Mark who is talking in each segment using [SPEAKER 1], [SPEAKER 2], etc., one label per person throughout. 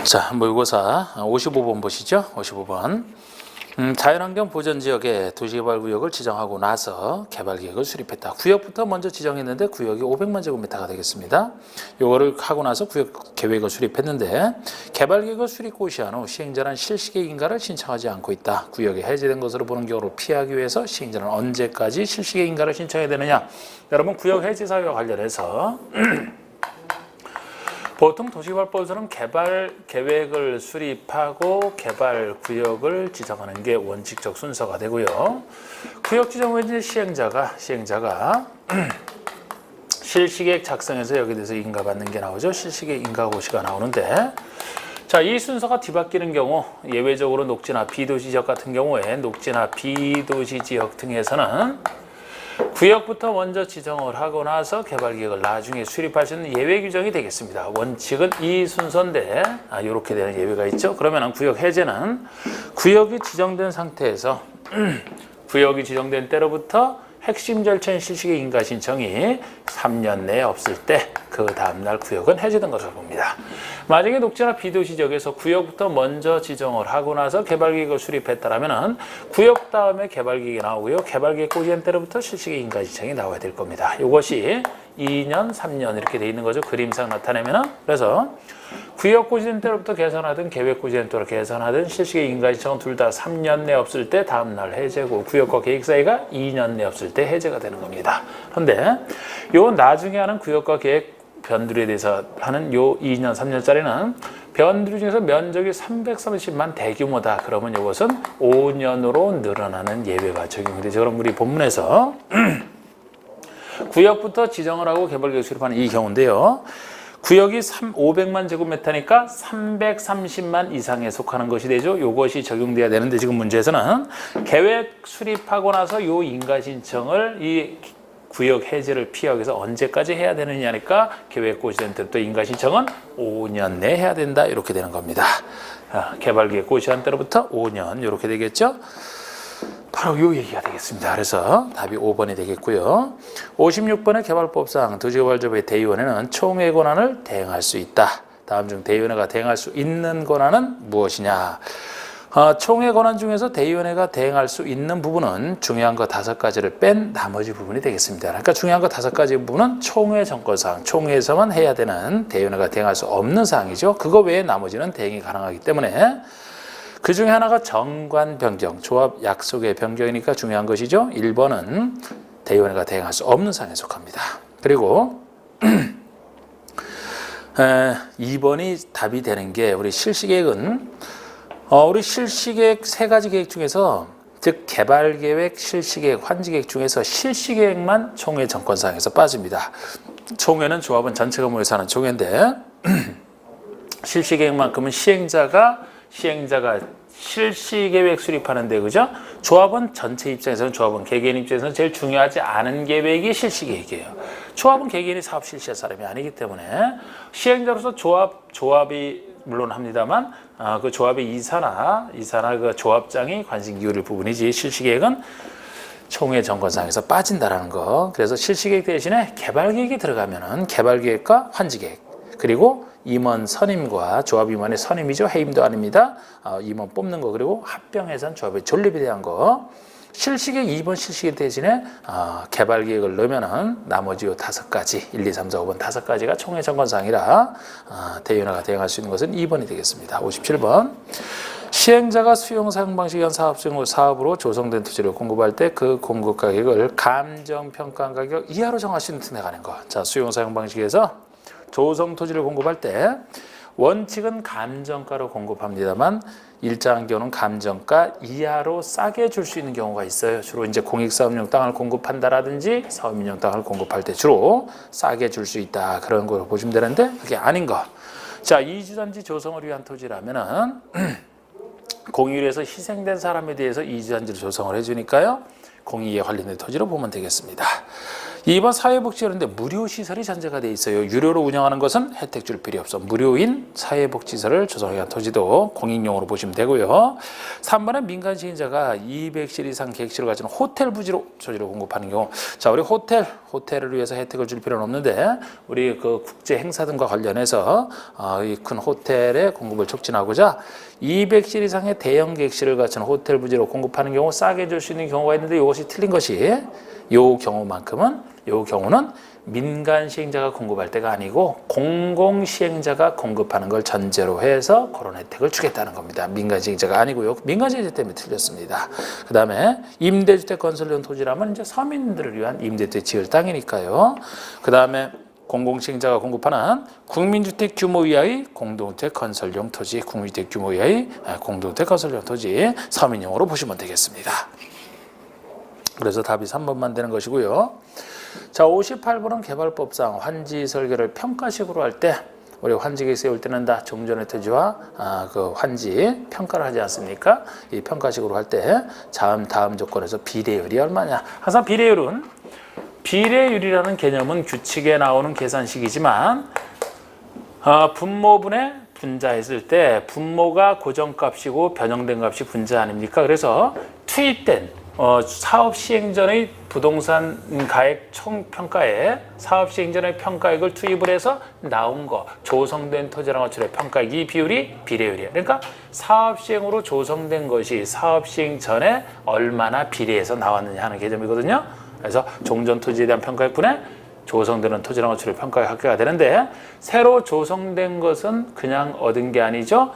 [SPEAKER 1] 자, 모의고사 55번 보시죠. 55번. 자연환경 보전지역에 도시개발구역을 지정하고 나서 개발계획을 수립했다. 구역부터 먼저 지정했는데 구역이 500만 제곱미터가 되겠습니다. 요거를 하고 나서 구역 계획을 수립했는데 개발계획을 수립 고시한 후 시행자는 실시계획 인가를 신청하지 않고 있다. 구역이 해제된 것으로 보는 경우를 피하기 위해서 시행자는 언제까지 실시계획 인가를 신청해야 되느냐. 여러분 구역 해제 사유와 관련해서 보통 도시개발법에서는 개발 계획을 수립하고 개발 구역을 지정하는 게 원칙적 순서가 되고요. 구역 지정 후 이제 시행자가 실시계획 작성해서 여기 대해서 인가받는 게 나오죠. 실시계획 인가고시가 나오는데, 자, 이 순서가 뒤바뀌는 경우 예외적으로 녹지나 비도시 지역 같은 경우에 녹지나 비도시 지역 등에서는 구역부터 먼저 지정을 하고 나서 개발계획을 나중에 수립할 수 있는 예외 규정이 되겠습니다. 원칙은 이 순서인데 이렇게 되는 예외가 있죠. 그러면 구역 해제는 구역이 지정된 상태에서 구역이 지정된 때로부터 핵심 절차인 실시계획 인가 신청이 3년 내에 없을 때 그 다음날 구역은 해제된 것으로 봅니다. 만약에 녹지나 비도시 지역에서 구역부터 먼저 지정을 하고 나서 개발계획을 수립했다면 구역 다음에 개발계획이 나오고요. 개발계획 고시한 때로부터 실시계획 인가 신청이 나와야 될 겁니다. 이것이 2년, 3년 이렇게 돼 있는 거죠. 그림상 나타내면은. 그래서 구역 고시된 때로부터 개선하든 계획 고시된 때로 개선하든 실시계획 인가 신청은 둘 다 3년 내 없을 때 다음날 해제고 구역과 계획 사이가 2년 내 없을 때 해제가 되는 겁니다. 그런데 요 나중에 하는 구역과 계획 변두리에 대해서 하는 요 2년, 3년짜리는 변두리 중에서 면적이 330만 대규모다. 그러면 이것은 5년으로 늘어나는 예외가 적용이 되죠. 그럼 우리 본문에서 구역부터 지정을 하고 개발계획 수립하는 이 경우인데요. 구역이 500만 제곱미터니까 330만 이상에 속하는 것이 되죠. 이것이 적용돼야 되는데 지금 문제에서는 계획 수립하고 나서 요 인가 신청을 이 구역 해제를 피하기 위해서 언제까지 해야 되느냐니까 계획 고시된 때부터 인가 신청은 5년 내에 해야 된다. 이렇게 되는 겁니다. 개발계획 고시한 때로부터 5년 이렇게 되겠죠. 바로 이 얘기가 되겠습니다. 그래서 답이 5번이 되겠고요. 56번의 개발법상 도시개발조합의 대의원회는 총회 권한을 대행할 수 있다. 다음 중 대의원회가 대행할 수 있는 권한은 무엇이냐. 총회 권한 중에서 대의원회가 대행할 수 있는 부분은 중요한 거 5가지를 뺀 나머지 부분이 되겠습니다. 그러니까 중요한 거 5가지 부분은 총회 정권사항, 총회에서만 해야 되는 대의원회가 대행할 수 없는 사항이죠. 그거 외에 나머지는 대행이 가능하기 때문에 그 중에 하나가 정관 변경, 조합 약속의 변경이니까 중요한 것이죠. 1번은 대의원회가 대행할 수 없는 사항에 속합니다. 그리고 2번이 답이 되는 게 우리 실시계획은 우리 실시계획 3가지 계획 중에서 즉 개발계획, 실시계획, 환지계획 중에서 실시계획만 총회 정권사항에서 빠집니다. 총회는 조합은 전체가 모여서 하는 총회인데 실시계획만큼은 시행자가 실시계획 수립하는데 그죠? 조합은 전체 입장에서는 조합은 개개인 입장에서는 제일 중요하지 않은 계획이 실시계획이에요. 조합은 개개인이 사업 실시할 사람이 아니기 때문에 시행자로서 조합이 물론 합니다만 그 조합의 이사나 그 조합장이 관심 기울일 부분이지 실시계획은 총회 정권상에서 빠진다라는 거. 그래서 실시계획 대신에 개발계획이 들어가면은 개발계획과 환지계획 그리고 임원 선임과 조합 임원의 선임이죠. 해임도 아닙니다. 임원 뽑는 거 그리고 합병해선 조합의 존립에 대한 거. 실시계획 2번 실시계획 대신에 개발계획을 넣으면은 나머지 요 5가지 1, 2, 3, 4, 5번 5가지가 총회 정권사항이라 대의원회가 대행할 수 있는 것은 2번이 되겠습니다. 57번 시행자가 수용 사용 방식에 의한 사업으로 조성된 토지를 공급할 때 그 공급 가격을 감정평가 가격 이하로 정할 수 있는 틈에 관한 거. 자, 수용 사용 방식에서 조성 토지를 공급할 때 원칙은 감정가로 공급합니다만 일정한 경우는 감정가 이하로 싸게 줄 수 있는 경우가 있어요. 주로 이제 공익사업용 땅을 공급한다라든지 사업민용 땅을 공급할 때 주로 싸게 줄 수 있다. 그런 걸 보시면 되는데 그게 아닌 거. 자, 이주단지 조성을 위한 토지라면은 공유에서 희생된 사람에 대해서 이주단지를 조성을 해주니까요. 공익에 관련된 토지로 보면 되겠습니다. 2번 사회복지사인데 무료시설이 전제가 돼 있어요. 유료로 운영하는 것은 혜택 줄 필요 없어. 무료인 사회복지시설을 조성하기 위한 토지도 공익용으로 보시면 되고요. 3번은 민간 시행자가 200실 이상 객실을 가진 호텔 부지로 토지를 공급하는 경우. 자, 우리 호텔을 위해서 혜택을 줄 필요는 없는데 우리 그 국제 행사 등과 관련해서 이 큰 호텔의 공급을 촉진하고자 200실 이상의 대형 객실을 갖춘 호텔 부지로 공급하는 경우 싸게 줄 수 있는 경우가 있는데 이것이 틀린 것이 요 경우는 민간 시행자가 공급할 때가 아니고 공공 시행자가 공급하는 걸 전제로 해서 그런 혜택을 주겠다는 겁니다. 민간 시행자가 아니고요. 민간 시행자 때문에 틀렸습니다. 그다음에 임대주택 건설용 토지라면 이제 서민들을 위한 임대주택 지을 땅이니까요. 그다음에 공공시행자가 공급하는 국민주택 규모 이하의 공동주택 건설용 토지, 국민주택 규모 이하의 공동주택 건설용 토지 서민용으로 보시면 되겠습니다. 그래서 답이 3번만 되는 것이고요. 자, 58번은 개발법상 환지 설계를 평가식으로 할 때 우리 환지계 세울 때는 다 종전의 토지와 그 환지 평가를 하지 않습니까? 이 평가식으로 할 때 다음 조건에서 비례율이 얼마냐? 항상 비례율이라는 개념은 규칙에 나오는 계산식이지만 분모분의 분자했을 때 분모가 고정값이고 변형된 값이 분자 아닙니까? 그래서 투입된 사업 시행 전의 부동산 가액 총 평가에 사업 시행 전의 평가액을 투입을 해서 나온 거 조성된 토지랑 건축의 평가액 이 비율이 비례율이에요. 그러니까 사업 시행으로 조성된 것이 사업 시행 전에 얼마나 비례해서 나왔느냐 하는 개념이거든요. 그래서 종전 토지에 대한 평가액분에 조성되는 토지랑 건축의 평가액 합계가 되는데 새로 조성된 것은 그냥 얻은 게 아니죠.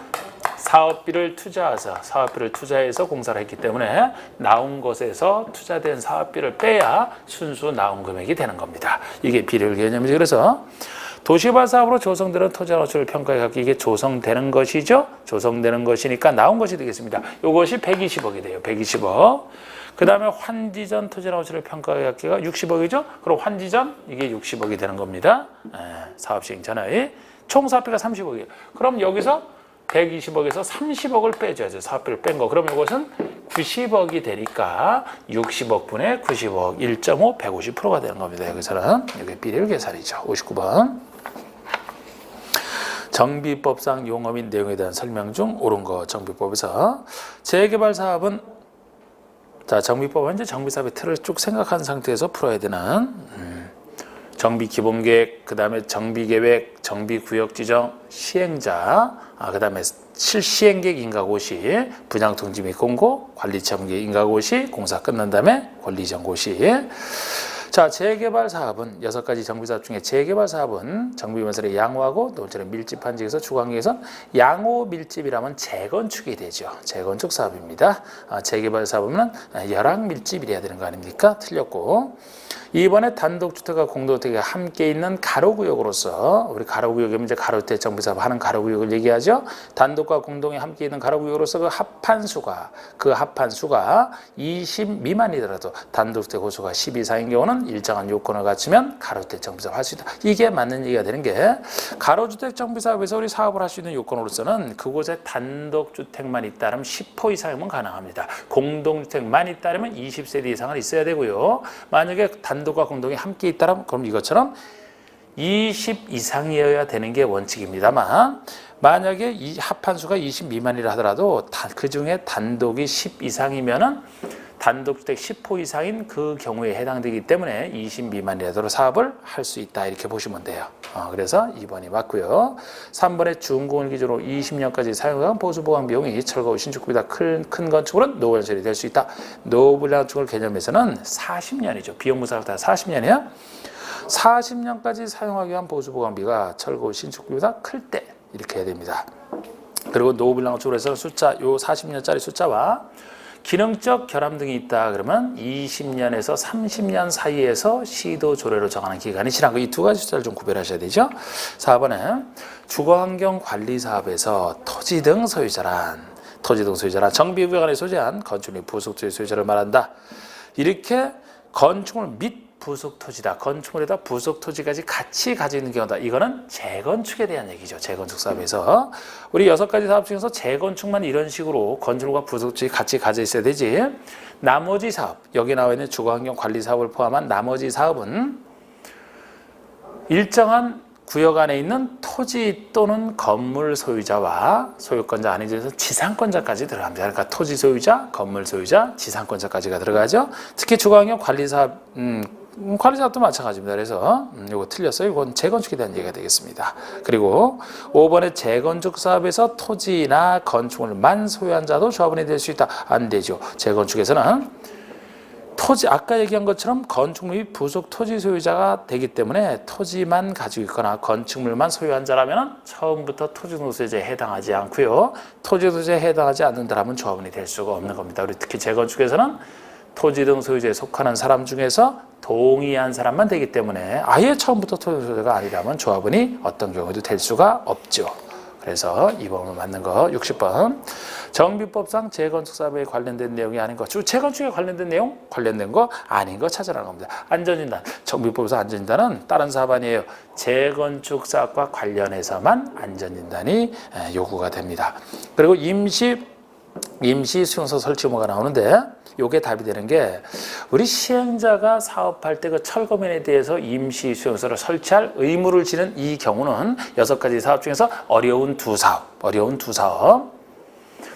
[SPEAKER 1] 사업비를 투자해서 공사를 했기 때문에 나온 것에서 투자된 사업비를 빼야 순수 나온 금액이 되는 겁니다. 이게 비례율 개념이죠. 그래서 도시개발 사업으로 조성되는 토지와 건축을 평가해 갖기 이게 조성되는 것이죠. 조성되는 것이니까 나온 것이 되겠습니다. 이것이 120억이 돼요. 120억. 그 다음에 환지전 토지나 건축을 평가해 갖기가 60억이죠. 그럼 환지전 이게 60억이 되는 겁니다. 사업 시행 전에 총 사업비가 30억이에요. 그럼 여기서 120억에서 30억을 빼줘야죠. 사업비를 뺀 거. 그럼 이것은 90억이 되니까 60억 분의 90억 1.5 150%가 되는 겁니다. 여기서는 이게 비례율 계산이죠. 59번. 정비법상 용어민 내용에 대한 설명 중 옳은 거 정비법에서 재개발 사업은 자 정비법은 이제 정비사업의 틀을 쭉 생각한 상태에서 풀어야 되는 정비 기본계획, 그 다음에 정비계획, 정비구역 지정, 시행자, 그 다음에 실시행계획 인가고시, 분양통지 및 공고, 관리처분계획 인가고시, 공사 끝난 다음에 권리정고시. 자, 재개발 사업은 6가지 정비사업 중에 재개발 사업은 정비건설의 양호하고 또처럼 밀집한 지역에서 주거환경에서 양호 밀집이라면 재건축이 되죠. 재건축 사업입니다. 재개발 사업은 열악 밀집이래야 되는 거 아닙니까? 틀렸고. 2번에 단독주택과 공동주택이 함께 있는 가로구역으로서 우리 가로구역이면 이제 가로주택 정비사업 하는 가로구역을 얘기하죠. 단독과 공동이 함께 있는 가로구역으로서 그 합한 수가 20 미만이더라도 단독주택 호수가 10 이상인 경우는 일정한 요건을 갖추면 가로주택 정비사업 할 수 있다. 이게 맞는 얘기가 되는 게 가로주택 정비사업에서 우리 사업을 할 수 있는 요건으로서는 그곳에 단독주택만 있다면 10호 이상이면 가능합니다. 공동주택만 있다면 20세대 이상은 있어야 되고요. 만약에 단독과 공동이 함께 있다면 그럼 이것처럼 20 이상이어야 되는 게 원칙입니다만 만약에 이 합한수가 20 미만이라 하더라도 그 중에 단독이 10 이상이면은 단독주택 10호 이상인 그 경우에 해당되기 때문에 20 미만이라도 사업을 할 수 있다 이렇게 보시면 돼요. 그래서 2번이 맞고요. 3번에 준공을 기준으로 20년까지 사용한 보수보강 비용이 철거 후 신축보다 큰 건축으로는 노후 연설이 될 수 있다. 노후 건축을 개념에서는 40년이죠. 비용 무상을 다 40년이야. 40년까지 사용하기 위한 보수보강비가 철거 후 신축비보다 클 때 이렇게 해야 됩니다. 그리고 노후 건축으로 해서 숫자 요 40년짜리 숫자와 기능적 결함 등이 있다 그러면 20년에서 30년 사이에서 시도 조례로 정하는 기간이 지난 거 이 두 가지 숫자를 좀 구별하셔야 되죠. 4번에 주거환경 관리 사업에서 토지 등 소유자란 정비구역 안에 소재한 건축 및 부속토지 소유자를 말한다. 이렇게 건축물 및 부속 토지다. 건축물에다 부속 토지까지 같이 가지고 있는 경우다. 이거는 재건축에 대한 얘기죠. 재건축 사업에서. 우리 6가지 사업 중에서 재건축만 이런 식으로 건축물과 부속 토지 같이 가져 있어야 되지. 나머지 사업, 여기 나와 있는 주거환경 관리 사업을 포함한 나머지 사업은 일정한 구역 안에 있는 토지 또는 건물 소유자와 소유권자 아닌 데서 지상권자까지 들어갑니다. 그러니까 토지 소유자, 건물 소유자, 지상권자까지가 들어가죠. 특히 주거환경 관리사업, 관리사업도 마찬가지입니다. 그래서 이거 틀렸어요. 이건 재건축에 대한 얘기가 되겠습니다. 그리고 5번의 재건축 사업에서 토지나 건축물만 소유한 자도 조합원이 될 수 있다. 안 되죠. 재건축에서는 토지, 아까 얘기한 것처럼 건축물 및 부속 토지 소유자가 되기 때문에 토지만 가지고 있거나 건축물만 소유한 자라면 처음부터 토지등록세제에 해당하지 않고요. 토지등록세제에 해당하지 않는다면 조합원이 될 수가 없는 겁니다. 우리 특히 재건축에서는 토지등 소유자에 속하는 사람 중에서 동의한 사람만 되기 때문에 아예 처음부터 토지 소유자가 아니라면 조합원이 어떤 경우에도 될 수가 없죠. 그래서 2번으로 맞는 거 60번. 정비법상 재건축 사업에 관련된 내용이 아닌 것. 재건축에 관련된 내용, 관련된 거 아닌 거 찾아라는 겁니다. 안전진단. 정비법상 안전진단은 다른 사업 아니에요. 재건축 사업과 관련해서만 안전진단이 요구가 됩니다. 그리고 임시 수용소 설치 의무가 나오는데 요게 답이 되는 게 우리 시행자가 사업할 때 그 철거면에 대해서 임시 수용소를 설치할 의무를 지는 이 경우는 6가지 사업 중에서 어려운 두 사업.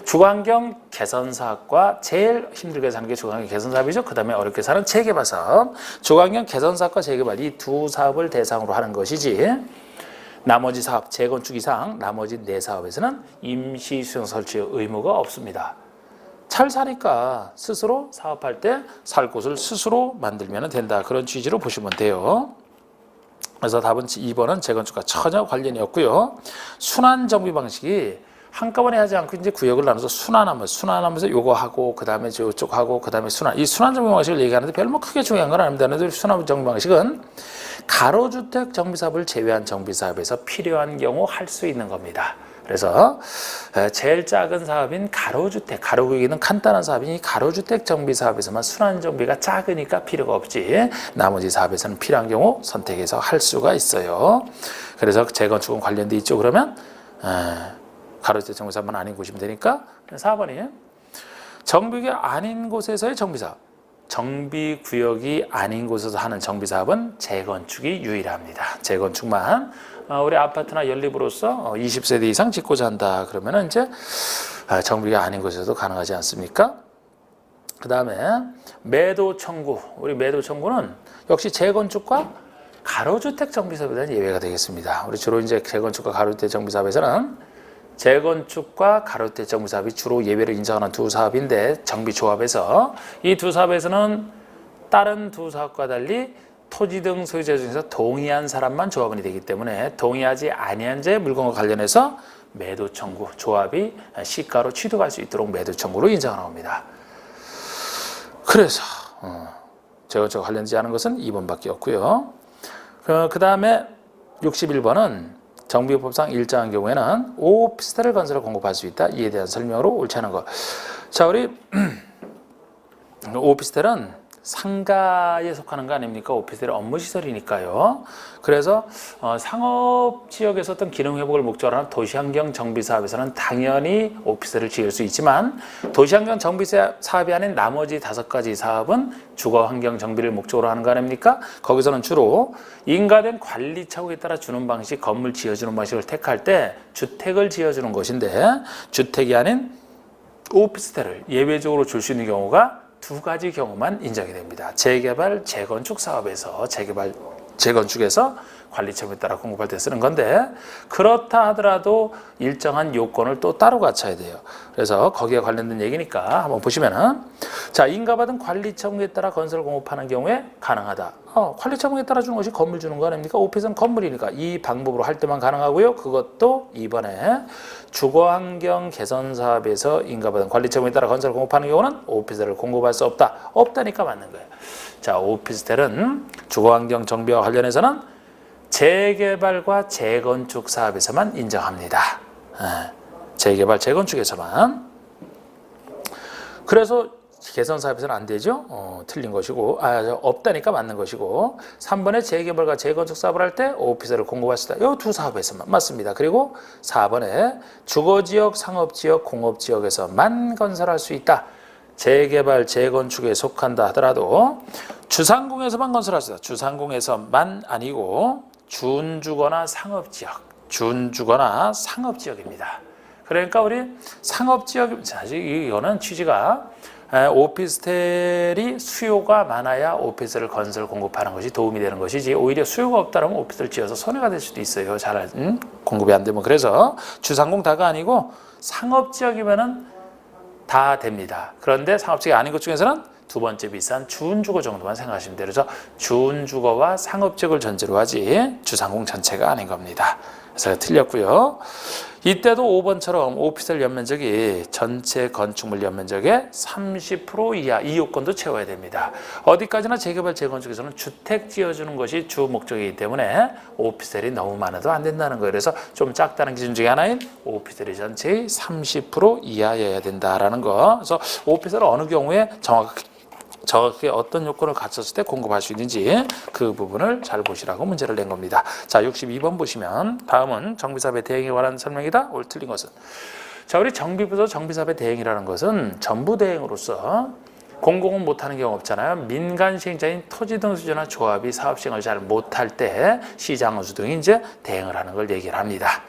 [SPEAKER 1] 주거환경 개선 사업과 제일 힘들게 사는 게 주거환경 개선 사업이죠. 그 다음에 어렵게 사는 재개발 사업. 주거환경 개선 사업과 재개발 이 두 사업을 대상으로 하는 것이지 나머지 사업, 재건축 이상 나머지 4사업에서는 임시 수용 설치 의무가 없습니다. 잘 사니까 스스로 사업할 때 살 곳을 스스로 만들면 된다. 그런 취지로 보시면 돼요. 그래서 답은 2번은 재건축과 전혀 관련이 없고요. 순환 정비 방식이 한꺼번에 하지 않고 이제 구역을 나눠서 순환하면서 요거 하고 그 다음에 저쪽 하고 그 다음에 이 순환 정비 방식을 얘기하는데 별로 크게 중요한 건 아닙니다. 그런데 순환 정비 방식은 가로주택 정비사업을 제외한 정비사업에서 필요한 경우 할 수 있는 겁니다. 그래서 제일 작은 사업인 가로주택, 가로구역이 간단한 사업이니 가로주택 정비사업에서만 순환 정비가 작으니까 필요가 없지 나머지 사업에서는 필요한 경우 선택해서 할 수가 있어요. 그래서 재건축은 관련돼 있죠. 그러면 가로주택 정비사업만 아닌 곳이면 되니까 4번이 정비구역 아닌 곳에서의 정비사업, 정비구역이 아닌 곳에서 하는 정비사업은 재건축이 유일합니다. 재건축만 우리 아파트나 연립으로서 20세대 이상 짓고자 한다 그러면 이제 정비가 아닌 곳에서도 가능하지 않습니까? 그 다음에 매도 청구, 우리 매도 청구는 역시 재건축과 가로주택 정비사업에 대한 예외가 되겠습니다. 우리 주로 이제 재건축과 가로주택 정비사업에서는 재건축과 가로주택 정비사업이 주로 예외를 인정하는 두 사업인데 정비조합에서 이 두 사업에서는 다른 두 사업과 달리 토지 등 소유자 중에서 동의한 사람만 조합원이 되기 때문에 동의하지 아니한 자의 물건과 관련해서 매도 청구, 조합이 시가로 취득할 수 있도록 매도 청구로 인정하는 겁니다. 그래서 재건축과 관련되지 않은 것은 2번밖에 없고요. 그 다음에 61번은 정비법상 일정한 경우에는 오피스텔을 건설을 공급할 수 있다. 이에 대한 설명으로 옳지 않은 것. 자, 우리 오피스텔은 상가에 속하는 거 아닙니까? 오피스텔은 업무시설이니까요. 그래서 상업지역에서 어떤 기능회복을 목적으로 하는 도시환경 정비사업에서는 당연히 오피스텔을 지을 수 있지만 도시환경 정비사업이 아닌 나머지 5가지 사업은 주거환경 정비를 목적으로 하는 거 아닙니까? 거기서는 주로 인가된 관리차후에 따라 주는 방식, 건물 지어주는 방식을 택할 때 주택을 지어주는 것인데 주택이 아닌 오피스텔을 예외적으로 줄 수 있는 경우가 2가지 경우만 인정이 됩니다. 재개발, 재건축 사업에서 재건축에서 관리처분에 따라 공급할 때 쓰는 건데 그렇다 하더라도 일정한 요건을 또 따로 갖춰야 돼요. 그래서 거기에 관련된 얘기니까 한번 보시면은 자, 인가받은 관리처분에 따라 건설을 공급하는 경우에 가능하다. 관리처분에 따라 주는 것이 건물 주는 거 아닙니까? 오피스는 건물이니까 이 방법으로 할 때만 가능하고요. 그것도 이번에 주거환경 개선 사업에서 인가받은 관리처분에 따라 건설을 공급하는 경우는 오피스텔을 공급할 수 없다. 없다니까 맞는 거예요. 자, 오피스텔은 주거환경 정비와 관련해서는 재개발과 재건축 사업에서만 인정합니다. 재개발, 재건축에서만. 그래서 개선 사업에서는 안 되죠. 틀린 것이고, 없다니까 맞는 것이고, 3번에 재개발과 재건축 사업을 할 때 오피스를 공급할 수 있다. 이 두 사업에서만 맞습니다. 그리고 4번에 주거지역, 상업지역, 공업지역에서만 건설할 수 있다. 재개발, 재건축에 속한다 하더라도 주상공에서만 건설할 수 있다. 주상공에서만 아니고 준주거나 상업지역입니다. 그러니까 우리 상업지역, 사실 이거는 취지가 오피스텔이 수요가 많아야 오피스를 건설 공급하는 것이 도움이 되는 것이지, 오히려 수요가 없다면 오피스를 지어서 손해가 될 수도 있어요. 잘 공급이 안 되면. 그래서 주상공 다가 아니고 상업지역이면은 다 됩니다. 그런데 상업지역이 아닌 것 중에서는 두 번째 비싼 준주거 정도만 생각하시면 돼요. 그래서 준주거와 상업지역을 전제로 하지 주상공 전체가 아닌 겁니다. 그래서 틀렸고요. 이때도 5번처럼 오피스텔 연면적이 전체 건축물 연면적의 30% 이하, 이 요건도 채워야 됩니다. 어디까지나 재개발, 재건축에서는 주택 지어주는 것이 주 목적이기 때문에 오피스텔이 너무 많아도 안 된다는 거예요. 그래서 좀 작다는 기준 중에 하나인 오피스텔이 전체의 30% 이하여야 된다라는 거. 그래서 오피스텔은 어느 경우에 정확하게 어떤 요건을 갖췄을 때 공급할 수 있는지 그 부분을 잘 보시라고 문제를 낸 겁니다. 자, 62번 보시면 다음은 정비사업의 대행에 관한 설명이다. 옳 틀린 것은. 자, 우리 정비부서 정비사업의 대행이라는 것은 전부 대행으로서 공공은 못하는 경우 없잖아요. 민간 시행자인 토지 등 수주나 조합이 사업 시행을 잘 못할 때 시장원수 등이 이제 대행을 하는 걸 얘기를 합니다.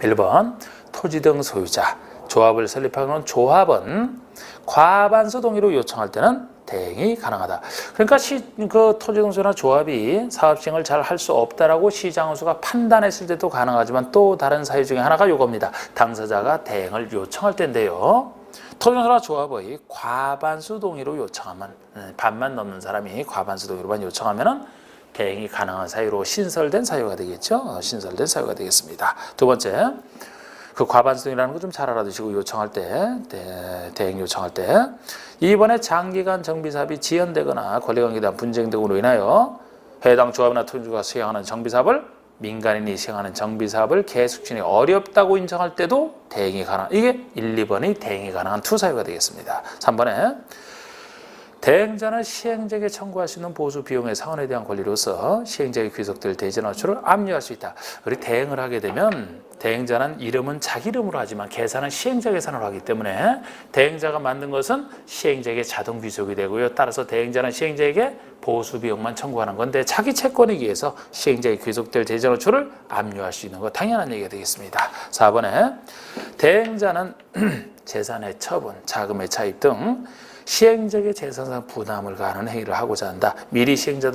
[SPEAKER 1] 1번 토지 등 소유자, 조합을 설립하는 조합은 과반수 동의로 요청할 때는 대행이 가능하다. 그러니까 그 토지동수나 조합이 사업 시행을 잘 할 수 없다라고 시장원수가 판단했을 때도 가능하지만 또 다른 사유 중에 하나가 이겁니다. 당사자가 대행을 요청할 때인데요. 토지동수나 조합의 과반수 동의로 요청하면, 반만 넘는 사람이 과반수 동의로만 요청하면은 대행이 가능한 사유로 신설된 사유가 되겠죠. 신설된 사유가 되겠습니다. 두 번째. 그 과반수동이라는 거 좀 잘 알아두시고 요청할 때, 대행 요청할 때. 이번에 장기간 정비사업이 지연되거나 권리관계에 대한 분쟁 등으로 인하여 해당 조합이나 토지주가 수행하는 정비사업을 민간인이 시행하는 정비사업을 계속 진행이 어렵다고 인정할 때도 대행이 가능한, 이게 1, 2번이 대행이 가능한 투 사유가 되겠습니다. 3번에 대행자는 시행자에게 청구할 수 있는 보수 비용의 상환에 대한 권리로서 시행자의 귀속될 대전 어초를 압류할 수 있다. 우리 대행을 하게 되면 대행자는 이름은 자기 이름으로 하지만 계산은 시행자 계산으로 하기 때문에 대행자가 만든 것은 시행자에게 자동 귀속이 되고요. 따라서 대행자는 시행자에게 보수 비용만 청구하는 건데 자기 채권이기 위해서 시행자의 귀속될 대전 어초를 압류할 수 있는 거 당연한 얘기가 되겠습니다. 4번에 대행자는 재산의 처분, 자금의 차입 등 시행자에게 재산상 부담을 가하는 행위를 하고자 한다. 미리 시행자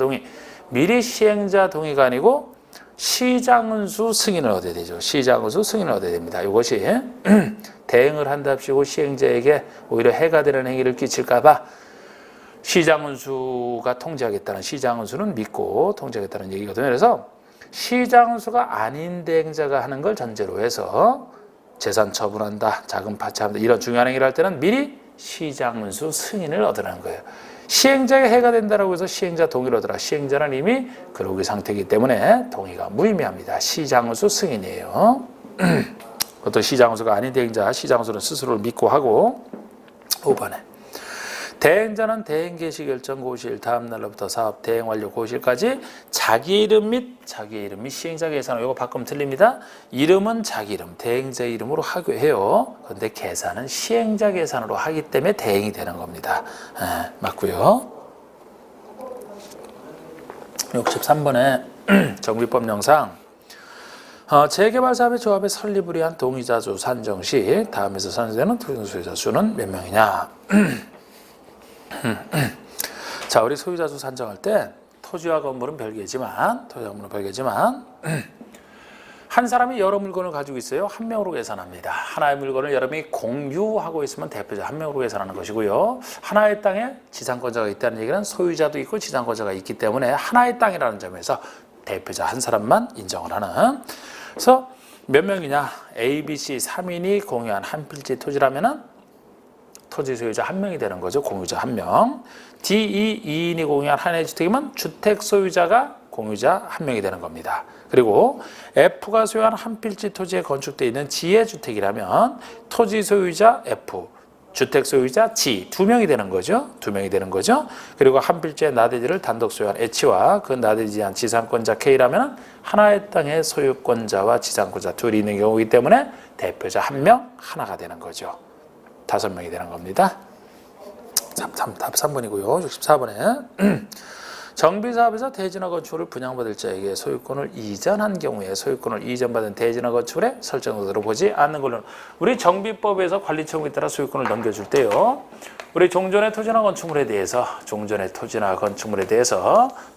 [SPEAKER 1] 동의가 아니고 시장은수 승인을 얻어야 되죠. 시장은수 승인을 얻어야 됩니다. 이것이 대행을 한답시고 시행자에게 오히려 해가 되는 행위를 끼칠까 봐 시장은수가 통제하겠다는, 시장은수는 믿고 통제하겠다는 얘기거든요. 그래서 시장은수가 아닌 대행자가 하는 걸 전제로 해서 재산 처분한다, 자금 파체한다, 이런 중요한 행위를 할 때는 미리 시장문수 승인을 얻으라는 거예요. 시행자에게 해가 된다고 해서 시행자 동의를 얻으라. 시행자는 이미 그러기 상태이기 때문에 동의가 무의미합니다. 시장문수 승인이에요. 그것도 시장문수가 아닌 대행자, 시장문수는 스스로를 믿고 하고. 5번에 대행자는 대행 개시 결정 고시일 다음 날로부터 사업 대행 완료 고시일까지 자기 이름 및 시행자 계산은, 이거 바꾸면 틀립니다. 이름은 자기 이름, 대행자 이름으로 하게 해요. 그런데 계산은 시행자 계산으로 하기 때문에 대행이 되는 겁니다. 맞고요. 63번에 정비법령상 재개발 사업의 조합의 설립을 위한 동의자주 산정 시 다음에서 선정되는 토지 소유자 수는 몇 명이냐? 자, 우리 소유자수 산정할 때 토지와 건물은 별개지만 한 사람이 여러 물건을 가지고 있어요. 한 명으로 계산합니다. 하나의 물건을 여러 명이 공유하고 있으면 대표자 한 명으로 계산하는 것이고요. 하나의 땅에 지상권자가 있다는 얘기는 소유자도 있고 지상권자가 있기 때문에 하나의 땅이라는 점에서 대표자 한 사람만 인정을 하는. 그래서 몇 명이냐? A, B, C 3인이 공유한 한 필지 토지라면은 토지 소유자 한 명이 되는 거죠. 공유자 한 명. D, E, 2인이 공유한 하나의 주택이면 주택 소유자가 공유자 한 명이 되는 겁니다. 그리고 F가 소유한 한 필지 토지에 건축되어 있는 지혜 주택이라면 토지 소유자 F, 주택 소유자 지 두 명이 되는 거죠. 두 명이 되는 거죠. 그리고 한 필지의 나대지를 단독 소유한 H와 그 나대지한 지상권자 K라면 하나의 땅의 소유권자와 지상권자 둘이 있는 경우이기 때문에 대표자 한 명 하나가 되는 거죠. 5명이 되는 겁니다. 답 3번이고요. 64번에 정비사업에서 대지나 건축물을 분양받을 자에게 소유권을 이전한 경우에 소유권을 이전받은 대지나 건축물에 설정으로 보지 않는 걸로 우리 정비법에서 관리청에 따라 소유권을 넘겨줄 때요. 우리 종전의 토지나 건축물에 대해서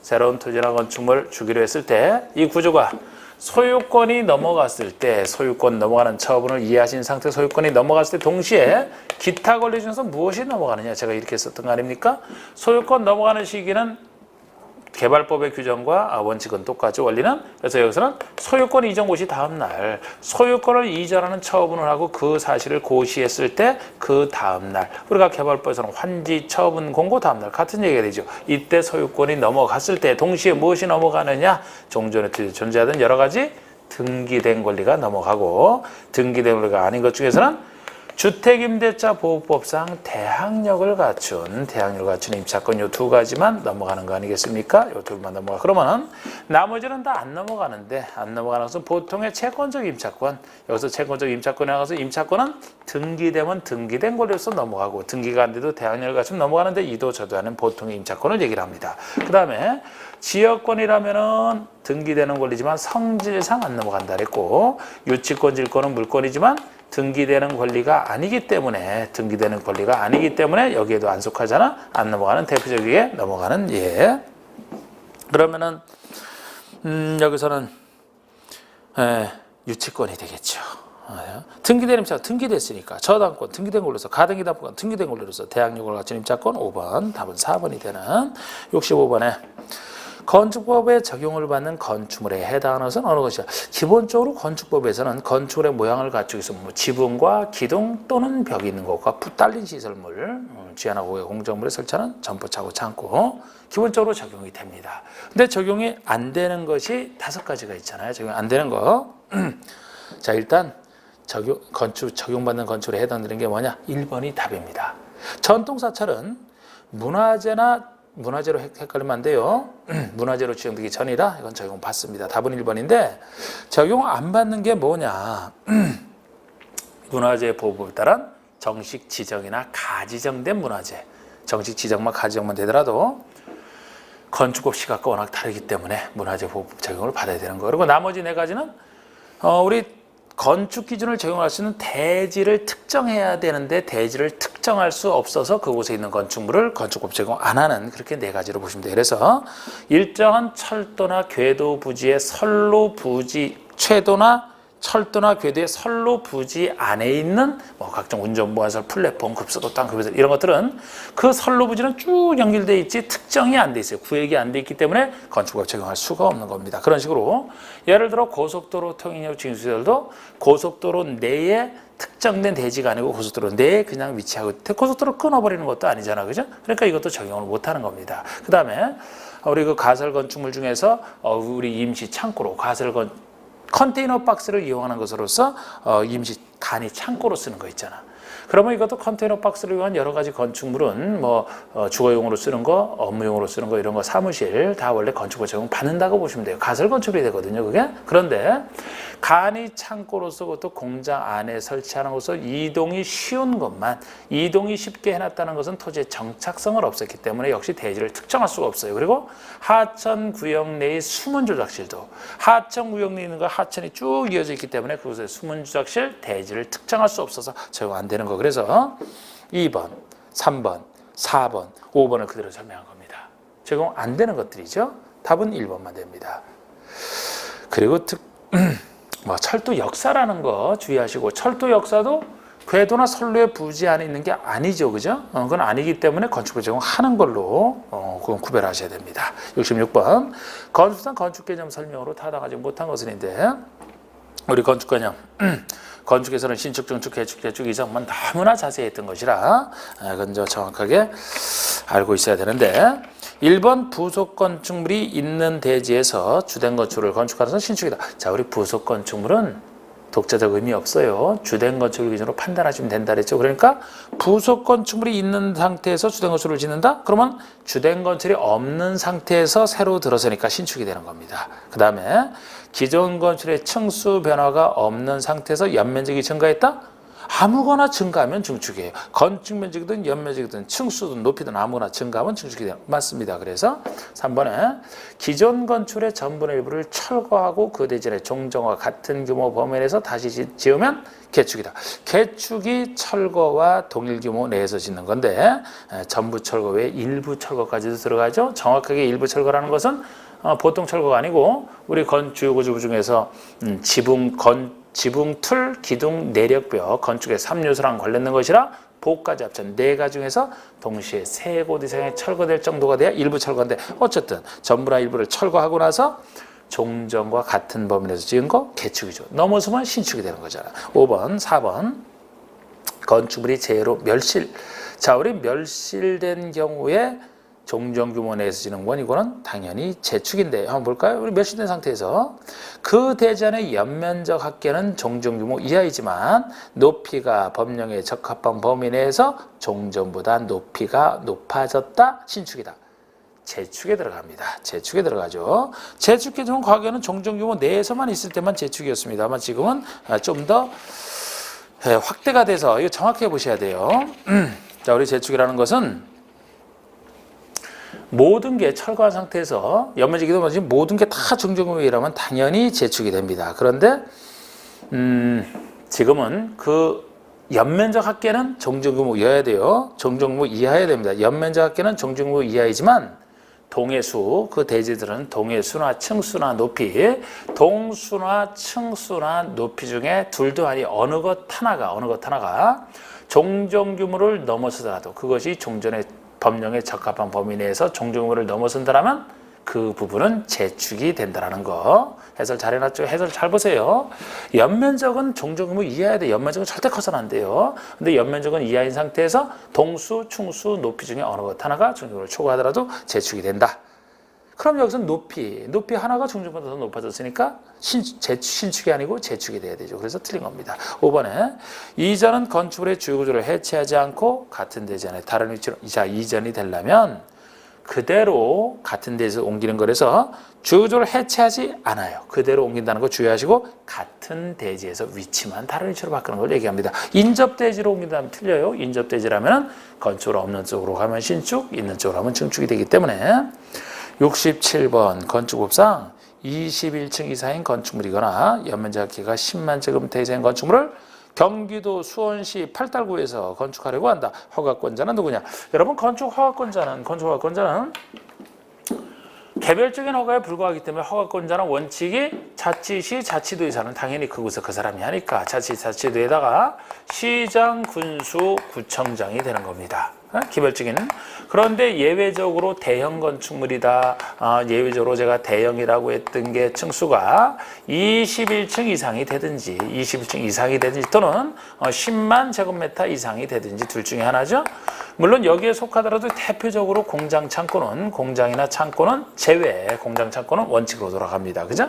[SPEAKER 1] 새로운 토지나 건축물 주기로 했을 때 이 구조가 소유권이 넘어갔을 때 소유권 넘어가는 처분을 이해하신 상태 소유권이 넘어갔을 때 동시에 기타 권리 중에서 무엇이 넘어가느냐 제가 이렇게 썼던 거 아닙니까? 소유권 넘어가는 시기는 개발법의 규정과 원칙은 똑같죠. 원리는. 그래서 여기서는 소유권 이전 고시 다음 날 소유권을 이전하는 처분을 하고 그 사실을 고시했을 때 그 다음 날 우리가 개발법에서는 환지 처분 공고 다음 날 같은 얘기가 되죠. 이때 소유권이 넘어갔을 때 동시에 무엇이 넘어가느냐 종전에 존재하던 여러 가지 등기된 권리가 넘어가고 등기된 권리가 아닌 것 중에서는 주택임대차 보호법상 대항력을 갖춘 임차권 요 두 가지만 넘어가는 거 아니겠습니까? 요 둘만 넘어가. 그러면은 나머지는 다 안 넘어가는데 안 넘어가는 것은 보통의 채권적 임차권. 여기서 채권적 임차권에 나가서 임차권은 등기되면 등기된 권리로서 넘어가고 등기가 안 돼도 대항력을 갖추면 넘어가는데 이도 저도 하는 보통의 임차권을 얘기를 합니다. 그 다음에 지역권이라면은 등기되는 권리지만 성질상 안 넘어간다 그랬고 유치권, 질권은 물권이지만 등기되는 권리가 아니기 때문에 여기에도 안 속하잖아. 안 넘어가는 대표적이게 넘어가는 예. 그러면은 여기서는 유치권이 되겠죠. 등기된 임차권 등기됐으니까 저당권 등기된 권리로서 가등기납부권 등기된 권리로서 대항력을 갖춘 임차권 5번 답은 4번이 되는 65번에 건축법에 적용을 받는 건축물에 해당하는 것은 어느 것이야? 기본적으로 건축법에서는 건축물의 모양을 갖추기 위해서 지붕과 기둥 또는 벽이 있는 것과 붓달린 시설물, 지하나 공정물에 설치하는 점포차고 창고 기본적으로 적용이 됩니다. 근데 적용이 안 되는 것이 5가지가 있잖아요. 적용 안 되는 거. 자, 일단 적용받는 건축물에 해당되는 게 뭐냐? 1번이 답입니다. 전통사찰은 문화재로 헷갈리면 안 돼요. 문화재로 지정되기 전이라 이건 적용 받습니다. 답은 1번인데 적용 안 받는 게 뭐냐. 문화재 보호법에 따른 정식 지정이나 가지정된 문화재 정식 지정만 가지정만 되더라도 건축법 시각과 워낙 다르기 때문에 문화재 보호법 적용을 받아야 되는 거. 그리고 나머지 4가지는 우리 건축 기준을 적용할 수 있는 대지를 특정해야 되는데 대지를 특정할 수 없어서 그곳에 있는 건축물을 건축법 적용 안 하는 그렇게 4가지로 보시면 돼요. 그래서 일정한 철도나 궤도 부지의 선로 부지 철도나 궤도의 선로 부지 안에 있는 각종 운전보안설, 플랫폼, 급수도, 땅, 급수도 이런 것들은 그 선로 부지는 쭉 연결되어 있지 특정이 안 돼 있어요. 구획이 안 돼 있기 때문에 건축법 적용할 수가 없는 겁니다. 그런 식으로 예를 들어 고속도로 통행료 징수시설도 고속도로 내에 특정된 대지가 아니고 고속도로 내에 그냥 위치하고 있대. 고속도로 끊어버리는 것도 아니잖아, 그죠? 그러니까 이것도 적용을 못하는 겁니다. 그 다음에 우리 그 가설 건축물 중에서 우리 임시 창고로 컨테이너 박스를 이용하는 것으로서 임시 간이 창고로 쓰는 거 있잖아. 그러면 이것도 컨테이너 박스를 이용한 여러 가지 건축물은 주거용으로 쓰는 거, 업무용으로 쓰는 거 이런 거 사무실 다 원래 건축법 적용 받는다고 보시면 돼요. 가설 건축이 되거든요, 그게. 그런데 간이 창고로서 그것도 공장 안에 설치하는 것으로 이동이 쉬운 것만 이동이 쉽게 해놨다는 것은 토지의 정착성을 없앴기 때문에 역시 대지를 특정할 수가 없어요. 그리고 하천 구역 내의 수문 조작실도 하천 구역 내에 있는 거 하천이 쭉 이어져 있기 때문에 그곳의 수문 조작실 대지를 특정할 수 없어서 적용 안 되는 거. 그래서 2번, 3번, 4번, 5번을 그대로 설명한 겁니다. 적용 안 되는 것들이죠. 답은 1번만 됩니다. 그리고 철도 역사라는 거 주의하시고 철도 역사도 궤도나 선로의 부지 안에 있는 게 아니죠, 그죠? 그건 아니기 때문에 건축법 적용하는 걸로 그건 구별하셔야 됩니다. 66번 건축상 건축개념 설명으로 타당하지 못한 것은인데 우리 건축개념 건축에서는 신축, 증축, 개축, 재축 이상만 너무나 자세히 했던 것이라 그건 정확하게 알고 있어야 되는데 1번 부속 건축물이 있는 대지에서 주된 건축물을 건축하는 것은 신축이다. 자, 우리 부속 건축물은 독자적 의미 없어요. 주된 건축을 기준으로 판단하시면 된다 그랬죠. 그러니까 부속 건축물이 있는 상태에서 주된 건축을 짓는다? 그러면 주된 건축이 없는 상태에서 새로 들어서니까 신축이 되는 겁니다. 그 다음에 기존 건축의 층수 변화가 없는 상태에서 연면적이 증가했다? 아무거나 증가하면 증축이에요. 건축 면적이든 연면적이든 층수든 높이든 아무거나 증가하면 증축이 돼요. 맞습니다. 그래서 3번에 기존 건축의 전분의 일부를 철거하고 그 대신에 종전과 같은 규모 범위 내에서 다시 지으면 개축이다. 개축이 철거와 동일 규모 내에서 짓는 건데 전부 철거 외에 일부 철거까지도 들어가죠. 정확하게 일부 철거라는 것은 보통 철거가 아니고 우리 건축 구조 중에서 지붕, 툴, 기둥, 내력벽, 건축의 3요소랑 관련된 것이라 복까지 합쳐 4가지 중에서 동시에 3곳 이상의 철거될 정도가 돼야 일부 철거인데 어쨌든 전부나 일부를 철거하고 나서 종전과 같은 범위 내에서 지은 거 개축이죠. 넘어서면 신축이 되는 거잖아. 5번, 4번 건축물이 제로 멸실. 자, 우리 멸실된 경우에 종전 규모 내에서 지는 건 이거는 당연히 재축인데 한번 볼까요? 우리 멸실된 상태에서 그 대전의 연면적 합계는 종전 규모 이하이지만 높이가 법령에 적합한 범위 내에서 종전보다 높이가 높아졌다. 신축이다. 재축에 들어갑니다. 재축에 들어가죠. 재축 기준은 과거에는 종전 규모 내에서만 있을 때만 재축이었습니다만 지금은 좀 더 확대가 돼서 이거 정확하게 보셔야 돼요. 자, 우리 재축이라는 것은 모든 게 철거한 상태에서 연면적이든 뭐지 모든 게 다 종전규모이라면 당연히 재축이 됩니다. 그런데 지금은 그 연면적 합계는 종전규모여야 돼요. 종전규모 이하여야 됩니다. 연면적 합계는 종전규모 이하이지만 동해수, 그 대지들은 동해수나 층수나 높이, 동수나 층수나 높이 중에 둘도 아니 어느 것 하나가 종전규모를 넘어서더라도 그것이 종전의 법령에 적합한 범위 내에서 종전규모를 넘어선다면 그 부분은 재축이 된다는 거. 해설 잘 해놨죠? 해설 잘 보세요. 연면적은 종전규모 이하여야 돼. 연면적은 절대 커서는 안 돼요. 근데 연면적은 이하인 상태에서 동수, 충수, 높이 중에 어느 것 하나가 종전규모를 초과하더라도 재축이 된다. 그럼 여기서 높이 하나가 종전보다 더 높아졌으니까 신축이 아니고 재축이 돼야 되죠. 그래서 틀린 겁니다. 5번에 이전은 건축물의 주요 구조를 해체하지 않고 같은 대지안에 다른 위치로 이전이 되려면 그대로 같은 데서 옮기는 거라서 주요 구조를 해체하지 않아요. 그대로 옮긴다는 거 주의하시고 같은 대지에서 위치만 다른 위치로 바꾸는 걸 얘기합니다. 인접 대지로 옮긴다면 틀려요. 인접 대지라면 건축물 없는 쪽으로 가면 신축, 있는 쪽으로 가면 증축이 되기 때문에 67번 건축법상 21층 이상인 건축물이거나 연면적 합계가 10만 제곱미터 이상인 건축물을 경기도 수원시 팔달구에서 건축하려고 한다. 허가권자는 누구냐? 여러분 건축 허가권자는 개별적인 허가에 불과하기 때문에 허가권자는 원칙이 자치시 자치도의사는 당연히 그곳에 그 사람이 하니까 자치도에다가 시장, 군수, 구청장이 되는 겁니다. 개별적인. 그런데 예외적으로 대형 건축물이다. 예외적으로 제가 대형이라고 했던 게 층수가 21층 이상이 되든지 21층 이상이 되든지 또는 10만 제곱미터 이상이 되든지 둘 중에 하나죠. 물론 여기에 속하더라도 대표적으로 공장 창고는 공장이나 창고는 제외, 공장 창고는 원칙으로 돌아갑니다. 그죠?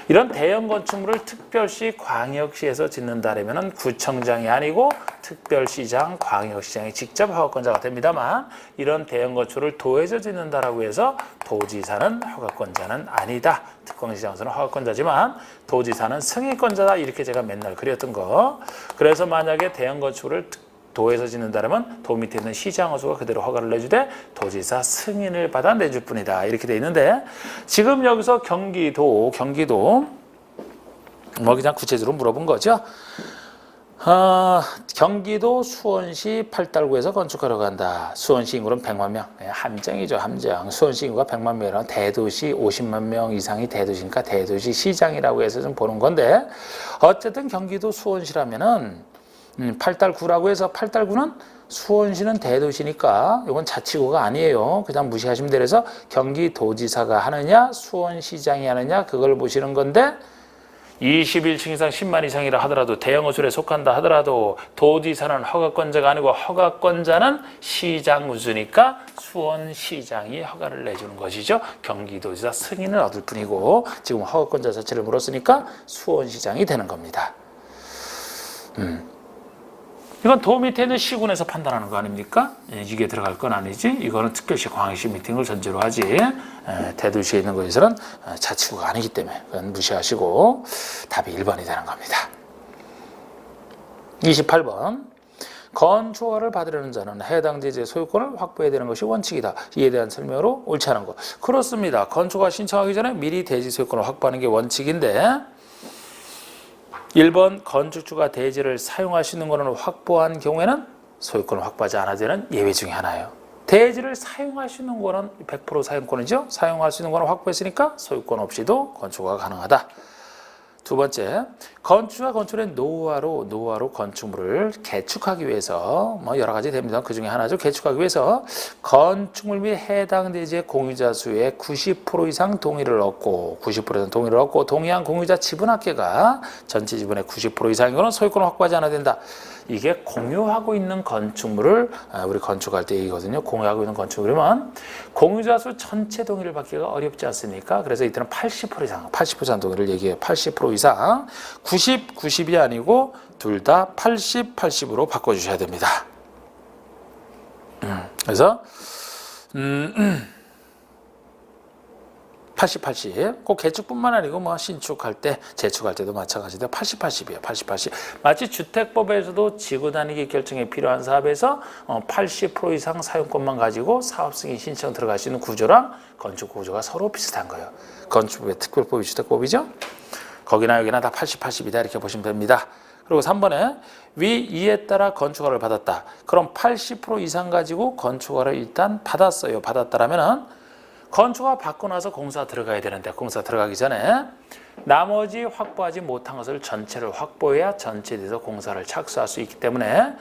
[SPEAKER 1] 이런 대형 건축물을 특별시 광역시에서 짓는다라면 구청장이 아니고 특별시장, 광역시장이 직접 허가권자가 됩니다만 이런 대형 건축을 도에서 짓는다라고 해서 도지사는 허가권자는 아니다. 특광시장에서는 허가권자지만 도지사는 승인권자다. 이렇게 제가 맨날 그렸던 거. 그래서 만약에 대형 건축을 도에서 짓는다면 도 밑에 있는 시장허수가 그대로 허가를 내주되 도지사 승인을 받아 내줄 뿐이다. 이렇게 돼 있는데 지금 여기서 경기도 뭐 그냥 구체적으로 물어본 거죠. 경기도 수원시 팔달구에서 건축하려고 한다. 수원시 인구는 100만 명. 함정이죠, 함정. 수원시 인구가 100만 명이라면 대도시 50만 명 이상이 대도시니까 대도시 시장이라고 해서 좀 보는 건데 어쨌든 경기도 수원시라면은 팔달구라고 해서 팔달구는 수원시는 대도시니까 이건 자치구가 아니에요. 그냥 무시하시면 돼요. 그래서 경기도지사가 하느냐 수원시장이 하느냐 그걸 보시는 건데 21층 이상 10만 이상이라 하더라도 대형 건축에 속한다 하더라도 도지사는 허가권자가 아니고 허가권자는 시장 우수니까 수원시장이 허가를 내주는 것이죠. 경기도지사 승인을 얻을 뿐이고 지금 허가권자 자체를 물었으니까 수원시장이 되는 겁니다. 이건 도 밑에 있는 시군에서 판단하는 거 아닙니까? 이게 들어갈 건 아니지. 이거는 특별시 광역시 미팅을 전제로 하지. 대도시에 있는 거에서는 자치구가 아니기 때문에 그건 무시하시고 답이 1번이 되는 겁니다. 28번. 건축허가를 받으려는 자는 해당 대지의 소유권을 확보해야 되는 것이 원칙이다. 이에 대한 설명으로 옳지 않은 것. 그렇습니다. 건축허가 신청하기 전에 미리 대지 소유권을 확보하는 게 원칙인데 1번 건축주가 대지를 사용할 수 있는 것을 확보한 경우에는 소유권을 확보하지 않아야 되는 예외 중에 하나예요. 대지를 사용할 수 있는 거는 100% 사용권이죠. 사용할 수 있는 거는 확보했으니까 소유권 없이도 건축허가 가능하다. 두 번째, 건축주가 건축의 노후화로 건축물을 개축하기 위해서 여러 가지 됩니다. 그 중에 하나죠. 개축하기 위해서 건축물 및 해당 대지의 공유자 수의 90% 이상 동의를 얻고 90% 이상 동의를 얻고 동의한 공유자 지분합계가 전체 지분의 90% 이상인 것은 소유권을 확보하지 않아야 된다. 이게 공유하고 있는 건축물을 우리 건축할 때 얘기거든요. 공유하고 있는 건축물이면 공유자 수 전체 동의를 받기가 어렵지 않습니까? 그래서 이때는 80% 이상, 80% 동의를 얘기해요. 80% 이상, 90, 90이 아니고 둘 다 80, 80으로 바꿔주셔야 됩니다. 그래서 80, 80. 꼭 개축뿐만 아니고 신축할 때, 재축할 때도 마찬가지인데 80, 80이에요. 80, 80. 마치 주택법에서도 지구 단위기 결정에 필요한 사업에서 80% 이상 사용권만 가지고 사업 승인 신청 들어갈 수 있는 구조랑 건축 구조가 서로 비슷한 거예요. 건축법의 특별법이 주택법이죠. 거기나 여기나 다 80, 80이다 이렇게 보시면 됩니다. 그리고 3번에 위 이에 따라 건축허가를 받았다. 그럼 80% 이상 가지고 건축허가를 일단 받았어요. 받았다라면은 건축허가 받고 나서 공사 들어가야 되는데 공사 들어가기 전에 나머지 확보하지 못한 것을 전체를 확보해야 전체에 대해서 공사를 착수할 수 있기 때문에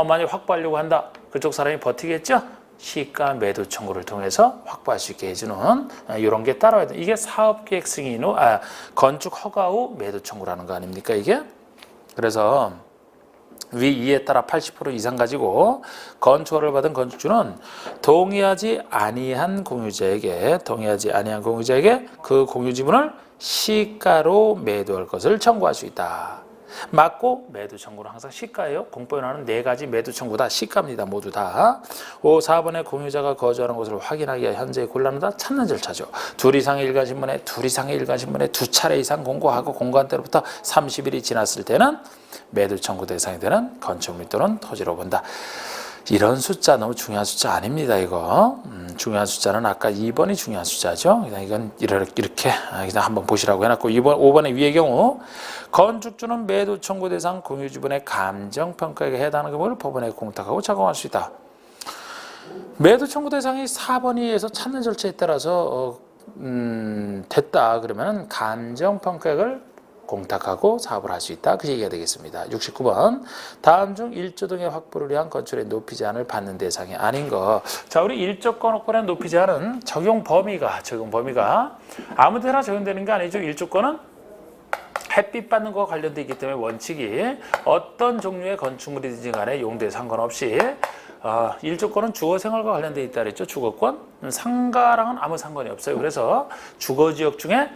[SPEAKER 1] 만약 확보하려고 한다. 그쪽 사람이 버티겠죠? 시가 매도 청구를 통해서 확보할 수 있게 해주는 이런 게 따라야 돼. 이게 사업계획 승인 후 건축 허가 후 매도 청구라는 거 아닙니까 이게? 그래서 위 이에 따라 80% 이상 가지고 건축허가를 받은 건축주는 동의하지 아니한 공유자에게 그 공유 지분을 시가로 매도할 것을 청구할 수 있다. 맞고 매도 청구는 항상 시가예요. 공법에 나오는 4가지 매도 청구다. 시가입니다. 모두 다. 4번에 공유자가 거주하는 곳을 확인하기 위해 현재 곤란하다. 찾는 절차죠. 둘 이상의 일가신문에 두 차례 이상 공고하고 공고한 때로부터 30일이 지났을 때는 매도 청구 대상이 되는 건축물 또는 토지로 본다. 이런 숫자 너무 중요한 숫자 아닙니다. 이거 중요한 숫자는 아까 2번이 중요한 숫자죠. 그냥 이건 이렇게 그냥 한번 보시라고 해놨고 5번의 위의 경우 건축주는 매도 청구 대상 공유 지분의 감정평가에 해당하는 경우를 법원에 공탁하고 작용할 수 있다. 매도 청구 대상이 4번이에서 찾는 절차에 따라서 됐다 그러면 감정평가액을 공탁하고 사업을 할 수 있다. 그 얘기가 되겠습니다. 69번. 다음 중 1조 등의 확보를 위한 건축의 높이 제한을 받는 대상이 아닌 거. 자, 우리 1조 건업권의 높이 제한은 적용 범위가 아무 데나 적용되는 게 아니죠. 1조 건은 햇빛 받는 거와 관련돼 있기 때문에 원칙이 어떤 종류의 건축물이든지 간에 용도에 상관없이 1조 건은 주거생활과 관련돼 있다 그랬죠. 주거권. 상가랑은 아무 상관이 없어요. 그래서 주거지역 중에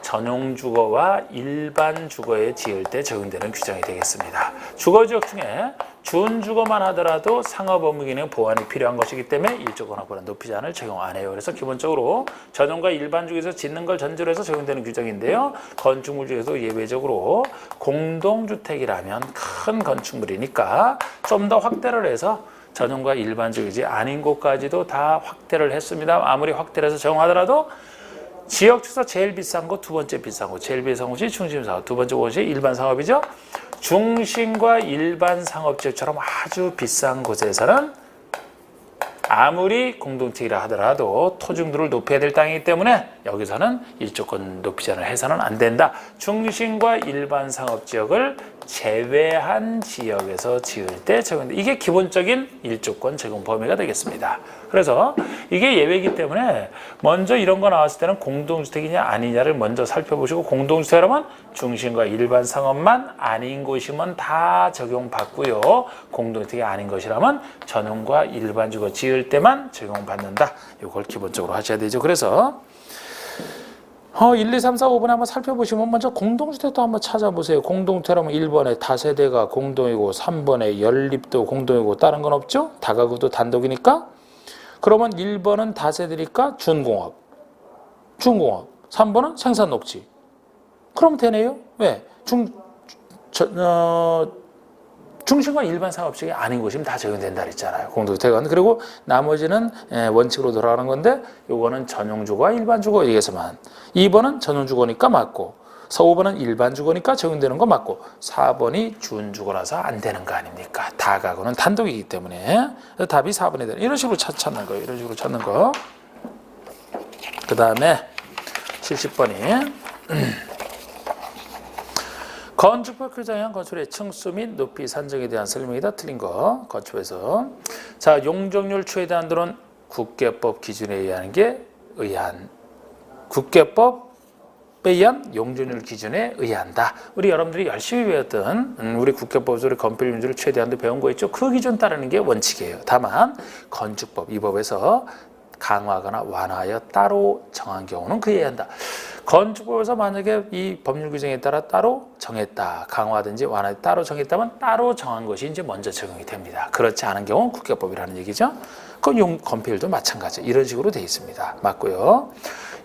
[SPEAKER 1] 전용주거와 일반 주거에 지을 때 적용되는 규정이 되겠습니다. 주거지역 중에 준주거만 하더라도 상업업무기능 보완이 필요한 것이기 때문에 1조 건업권은 높이 제한을 적용 안 해요. 그래서 기본적으로 전용과 일반 주거에서 짓는 걸 전제로 해서 적용되는 규정인데요. 건축물 중에서 예외적으로 공동주택이라면 큰 건축물이니까 좀 더 확대를 해서 전용과 일반적이지 아닌 곳까지도 다 확대를 했습니다. 아무리 확대를 해서 적용하더라도 지역 중에서 제일 비싼 곳, 두 번째 비싼 곳, 제일 비싼 곳이 중심상업, 두 번째 곳이 일반 상업이죠. 중심과 일반 상업지역처럼 아주 비싼 곳에서는 아무리 공동택이라 하더라도 토중도를 높여야 될 땅이기 때문에 여기서는 1조건 높이 제한을 해서는 안 된다. 중심과 일반 상업지역을 제외한 지역에서 지을 때 적용된다. 이게 기본적인 1조건 적용 범위가 되겠습니다. 그래서 이게 예외이기 때문에 먼저 이런 거 나왔을 때는 공동주택이냐 아니냐를 먼저 살펴보시고 공동주택이라면 중심과 일반 상업만 아닌 곳이면 다 적용받고요. 공동주택이 아닌 것이라면 전용과 일반 주거 지을 때만 적용받는다. 이걸 기본적으로 하셔야 되죠. 그래서 1, 2, 3, 4, 5번에 한번 살펴보시면 먼저 공동주택도 한번 찾아보세요. 공동주택하면 1번에 다세대가 공동이고 3번에 연립도 공동이고 다른 건 없죠? 다가구도 단독이니까. 그러면 1번은 다세대니까 준공업, 3번은 생산녹지. 그러면 되네요. 왜? 중심과 일반 상업적이 아닌 곳이면 다 적용된다 그랬잖아요. 공동주택은. 그리고 나머지는 원칙으로 돌아가는 건데 요거는 전용주거와 일반주거 얘기해서만. 2번은 전용주거니까 맞고 5번은 일반주거니까 적용되는 거 맞고 4번이 준주거라서 안 되는 거 아닙니까? 다가구는 단독이기 때문에 답이 4번이 되는 이런 식으로 찾는 거예요. 이런 식으로 찾는 거. 그 다음에 70번이 건축법 규정에 의한 건축의 층수 및 높이 산정에 대한 설명이다. 틀린 거. 건축에서. 자, 용적률 최대한 도는 국계법 기준에 의한 국계법에 의한 용적률 기준에 의한다. 우리 여러분들이 열심히 배웠던 우리 국계법으로 건폐율률을 최대한도 배운 거 있죠. 그 기준 따르는 게 원칙이에요. 다만 건축법 이 법에서 강화하거나 완화하여 따로 정한 경우는 그에 의한다. 건축법에서 만약에 이 법률 규정에 따라 따로 정했다. 강화든지 완화 따로 정했다면 따로 정한 것이 이제 먼저 적용이 됩니다. 그렇지 않은 경우는 국계법이라는 얘기죠. 그건 건폐율도 마찬가지. 이런 식으로 돼 있습니다. 맞고요.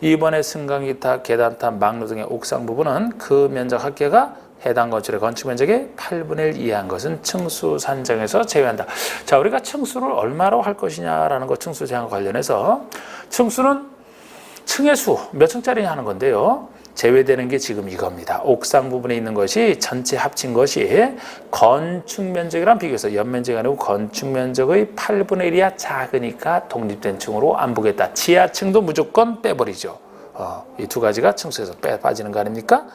[SPEAKER 1] 2번의 승강기탑, 계단탑, 막루 등의 옥상 부분은 그 면적 합계가 해당 건축의 건축 면적의 8분의 1 이하인 것은 층수 산정에서 제외한다. 자, 우리가 층수를 얼마로 할 것이냐라는 것 층수 제한과 관련해서 층수는 층의 수, 몇 층짜리냐 하는 건데요. 제외되는 게 지금 이겁니다. 옥상 부분에 있는 것이 전체 합친 것이 건축 면적이랑 비교해서 연면적이 아니고 건축 면적의 8분의 1 이하 작으니까 독립된 층으로 안 보겠다. 지하층도 무조건 빼버리죠. 이 두 가지가 층수에서 빠지는 거 아닙니까?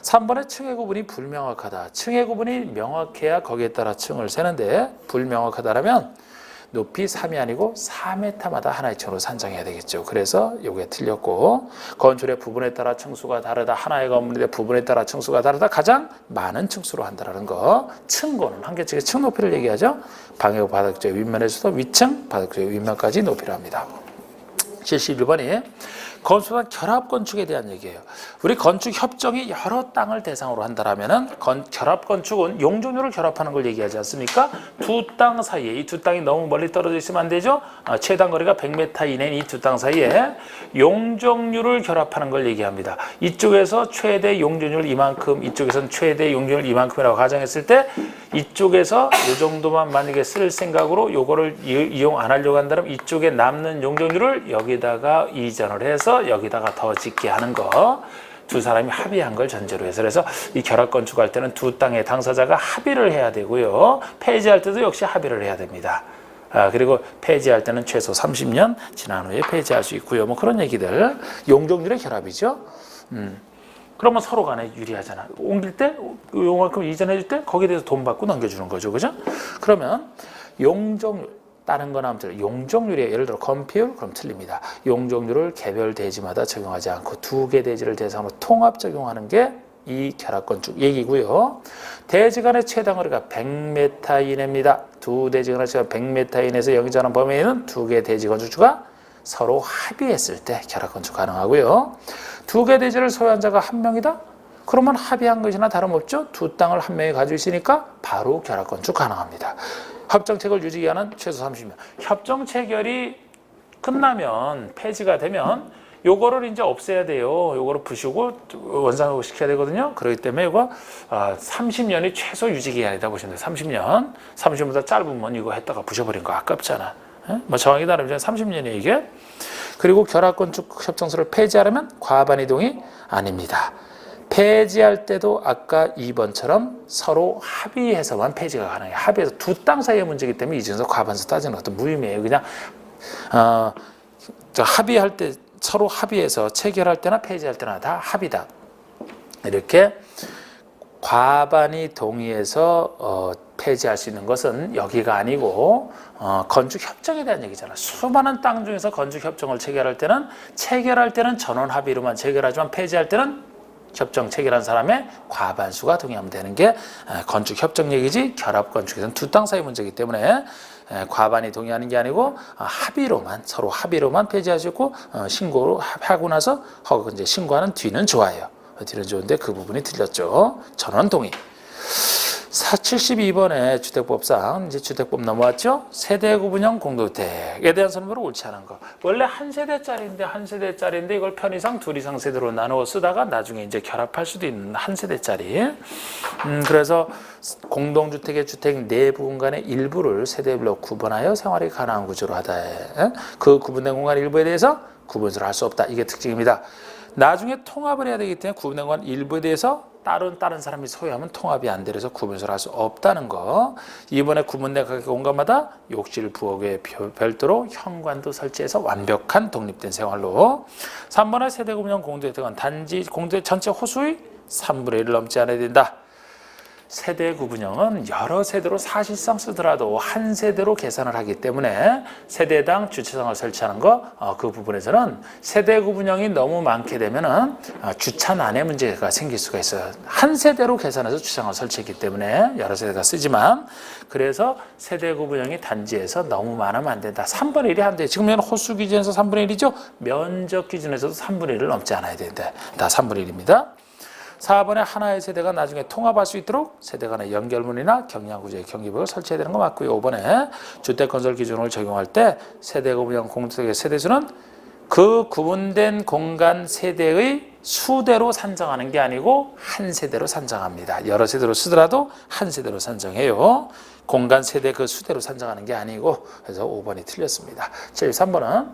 [SPEAKER 1] 3번의 층의 구분이 불명확하다. 층의 구분이 명확해야 거기에 따라 층을 세는데 불명확하다라면 높이 3이 아니고 4m마다 하나의 층으로 산정해야 되겠죠. 그래서 이게 틀렸고 건축의 부분에 따라 층수가 다르다. 하나의 건물인데 부분에 따라 층수가 다르다. 가장 많은 층수로 한다는 거. 층고는 한 개씩의 층 높이를 얘기하죠. 방해구 바닥재 윗면에서도 위층, 바닥재 윗면까지 높이를 합니다. 71번이 건축과 결합 건축에 대한 얘기예요. 우리 건축 협정이 여러 땅을 대상으로 한다라면은 결합 건축은 용적률을 결합하는 걸 얘기하지 않습니까? 두 땅 사이에 이 두 땅이 너무 멀리 떨어져 있으면 안 되죠. 최단 거리가 100m 이내인 이 두 땅 사이에 용적률을 결합하는 걸 얘기합니다. 이쪽에서 최대 용적률 이만큼, 이쪽에서는 최대 용적률 이만큼이라고 가정했을 때 이쪽에서 이 정도만 만약에 쓸 생각으로 요거를 이용 안 하려고 한다면 이쪽에 남는 용적률을 여기다가 이전을 해서 여기다가 더 짓게 하는 거. 두 사람이 합의한 걸 전제로 해서 그래서 이 결합 건축할 때는 두 땅의 당사자가 합의를 해야 되고요. 폐지할 때도 역시 합의를 해야 됩니다. 그리고 폐지할 때는 최소 30년 지난 후에 폐지할 수 있고요. 뭐 그런 얘기들. 용적률의 결합이죠. 그러면 서로 간에 유리하잖아. 옮길 때, 요만큼 이전해 줄 때 거기에 대해서 돈 받고 넘겨주는 거죠. 그죠? 그러면 용적률. 다른 거나 아무튼 용적률이 예를 들어 건폐율 그럼 틀립니다. 용적률을 개별 대지마다 적용하지 않고 두 개 대지를 대상으로 통합 적용하는 게 이 결합 건축 얘기고요. 대지 간의 최단 거리가 100m 이내입니다. 두 대지 간의 최단 100m 이내에서 여기자는 범위에는 두 개 대지 건축주가 서로 합의했을 때 결합 건축 가능하고요. 두 개 대지를 소유한 자가 한 명이다? 그러면 합의한 것이나 다름없죠. 두 땅을 한 명이 가지고 있으니까 바로 결합 건축 가능합니다. 협정 체결 유지기한은 최소 30년. 협정 체결이 끝나면 폐지가 되면 요거를 이제 없애야 돼요. 요거를 부수고 원상회복 시켜야 되거든요. 그렇기 때문에 이거 30년이 최소 유지기한이다 보시면 돼요. 30년. 30년보다 짧으면 이거 했다가 부셔버린 거 아깝잖아. 뭐 정확히 다르면 30년이에요 이게. 그리고 결합 건축 협정서를 폐지하려면 과반 이동이 아닙니다. 폐지할 때도 아까 2번처럼 서로 합의해서만 폐지가 가능해요. 합의해서 두 땅 사이의 문제이기 때문에 이 중에서 과반수 따지는 것도 무의미해요. 그냥 합의할 때 서로 합의해서 체결할 때나 폐지할 때나 다 합의다. 이렇게 과반이 동의해서 폐지할 수 있는 것은 여기가 아니고 건축 협정에 대한 얘기잖아. 수많은 땅 중에서 건축 협정을 체결할 때는 전원 합의로만 체결하지만 폐지할 때는 협정 체결한 사람의 과반수가 동의하면 되는 게 건축 협정 얘기지 결합 건축에서는 두 땅 사이 문제이기 때문에 과반이 동의하는 게 아니고 합의로만 서로 합의로만 폐지하시고 신고를 하고 나서 이제 신고하는 뒤는 좋아요. 뒤는 좋은데 그 부분이 틀렸죠. 전원 동의. 72번에 주택법상 이제 주택법 넘어왔죠. 세대 구분형 공동주택에 대한 설명으로 옳지 않은 거. 원래 한 세대짜리인데 이걸 편의상 둘 이상 세대로 나누어 쓰다가 나중에 이제 결합할 수도 있는 한 세대짜리. 그래서 공동주택의 주택 내 부분 간의 일부를 세대별로 구분하여 생활이 가능한 구조로 하다. 그 구분된 공간 일부에 대해서 구분을 할 수 없다. 이게 특징입니다. 나중에 통합을 해야 되기 때문에 구분된 공간 일부에 대해서 다른 사람이 소유하면 통합이 안 돼서 구분을 할 수 없다는 거. 이번에 구분된 각 공간마다 욕실, 부엌에 별도로 현관도 설치해서 완벽한 독립된 생활로. 3번에 세대 구분형 공동주택은 단지 공동주택 전체 호수의 3분의 1을 넘지 않아야 된다. 세대 구분형은 여러 세대로 사실상 쓰더라도 한 세대로 계산을 하기 때문에 세대당 주차장을 설치하는 거 그 부분에서는 세대 구분형이 너무 많게 되면은 주차난의 문제가 생길 수가 있어요. 한 세대로 계산해서 주차장을 설치했기 때문에 여러 세대가 쓰지만 그래서 세대 구분형이 단지에서 너무 많으면 안 된다. 3분의 1이 안 돼. 지금 호수 기준에서 3분의 1이죠. 면적 기준에서도 3분의 1을 넘지 않아야 된다. 다 3분의 1입니다. 4번에 하나의 세대가 나중에 통합할 수 있도록 세대 간의 연결문이나 경량구조의 경기벽을 설치해야 되는 거 맞고요. 5번에 주택건설 기준을 적용할 때 세대 구분형 공동주택의 세대수는 그 구분된 공간 세대의 수대로 산정하는 게 아니고 한 세대로 산정합니다. 여러 세대로 쓰더라도 한 세대로 산정해요. 공간 세대 그 수대로 산정하는 게 아니고 그래서 5번이 틀렸습니다. 73번은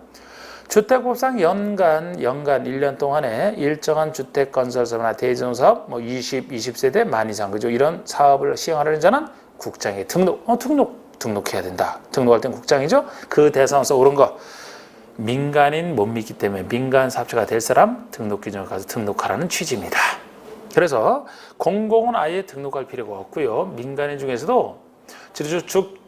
[SPEAKER 1] 주택법상 연간 1년 동안에 일정한 주택 건설 사업이나 대지존 사업 20세대 만 이상 그죠? 이런 사업을 시행하려는 자는 국장에 등록해야 된다. 등록할 땐 국장이죠. 그 대상에서 옳은 거 민간인 못 믿기 때문에 민간 사업자가 될 사람 등록 기준을 가서 등록하라는 취지입니다. 그래서 공공은 아예 등록할 필요가 없고요. 민간인 중에서도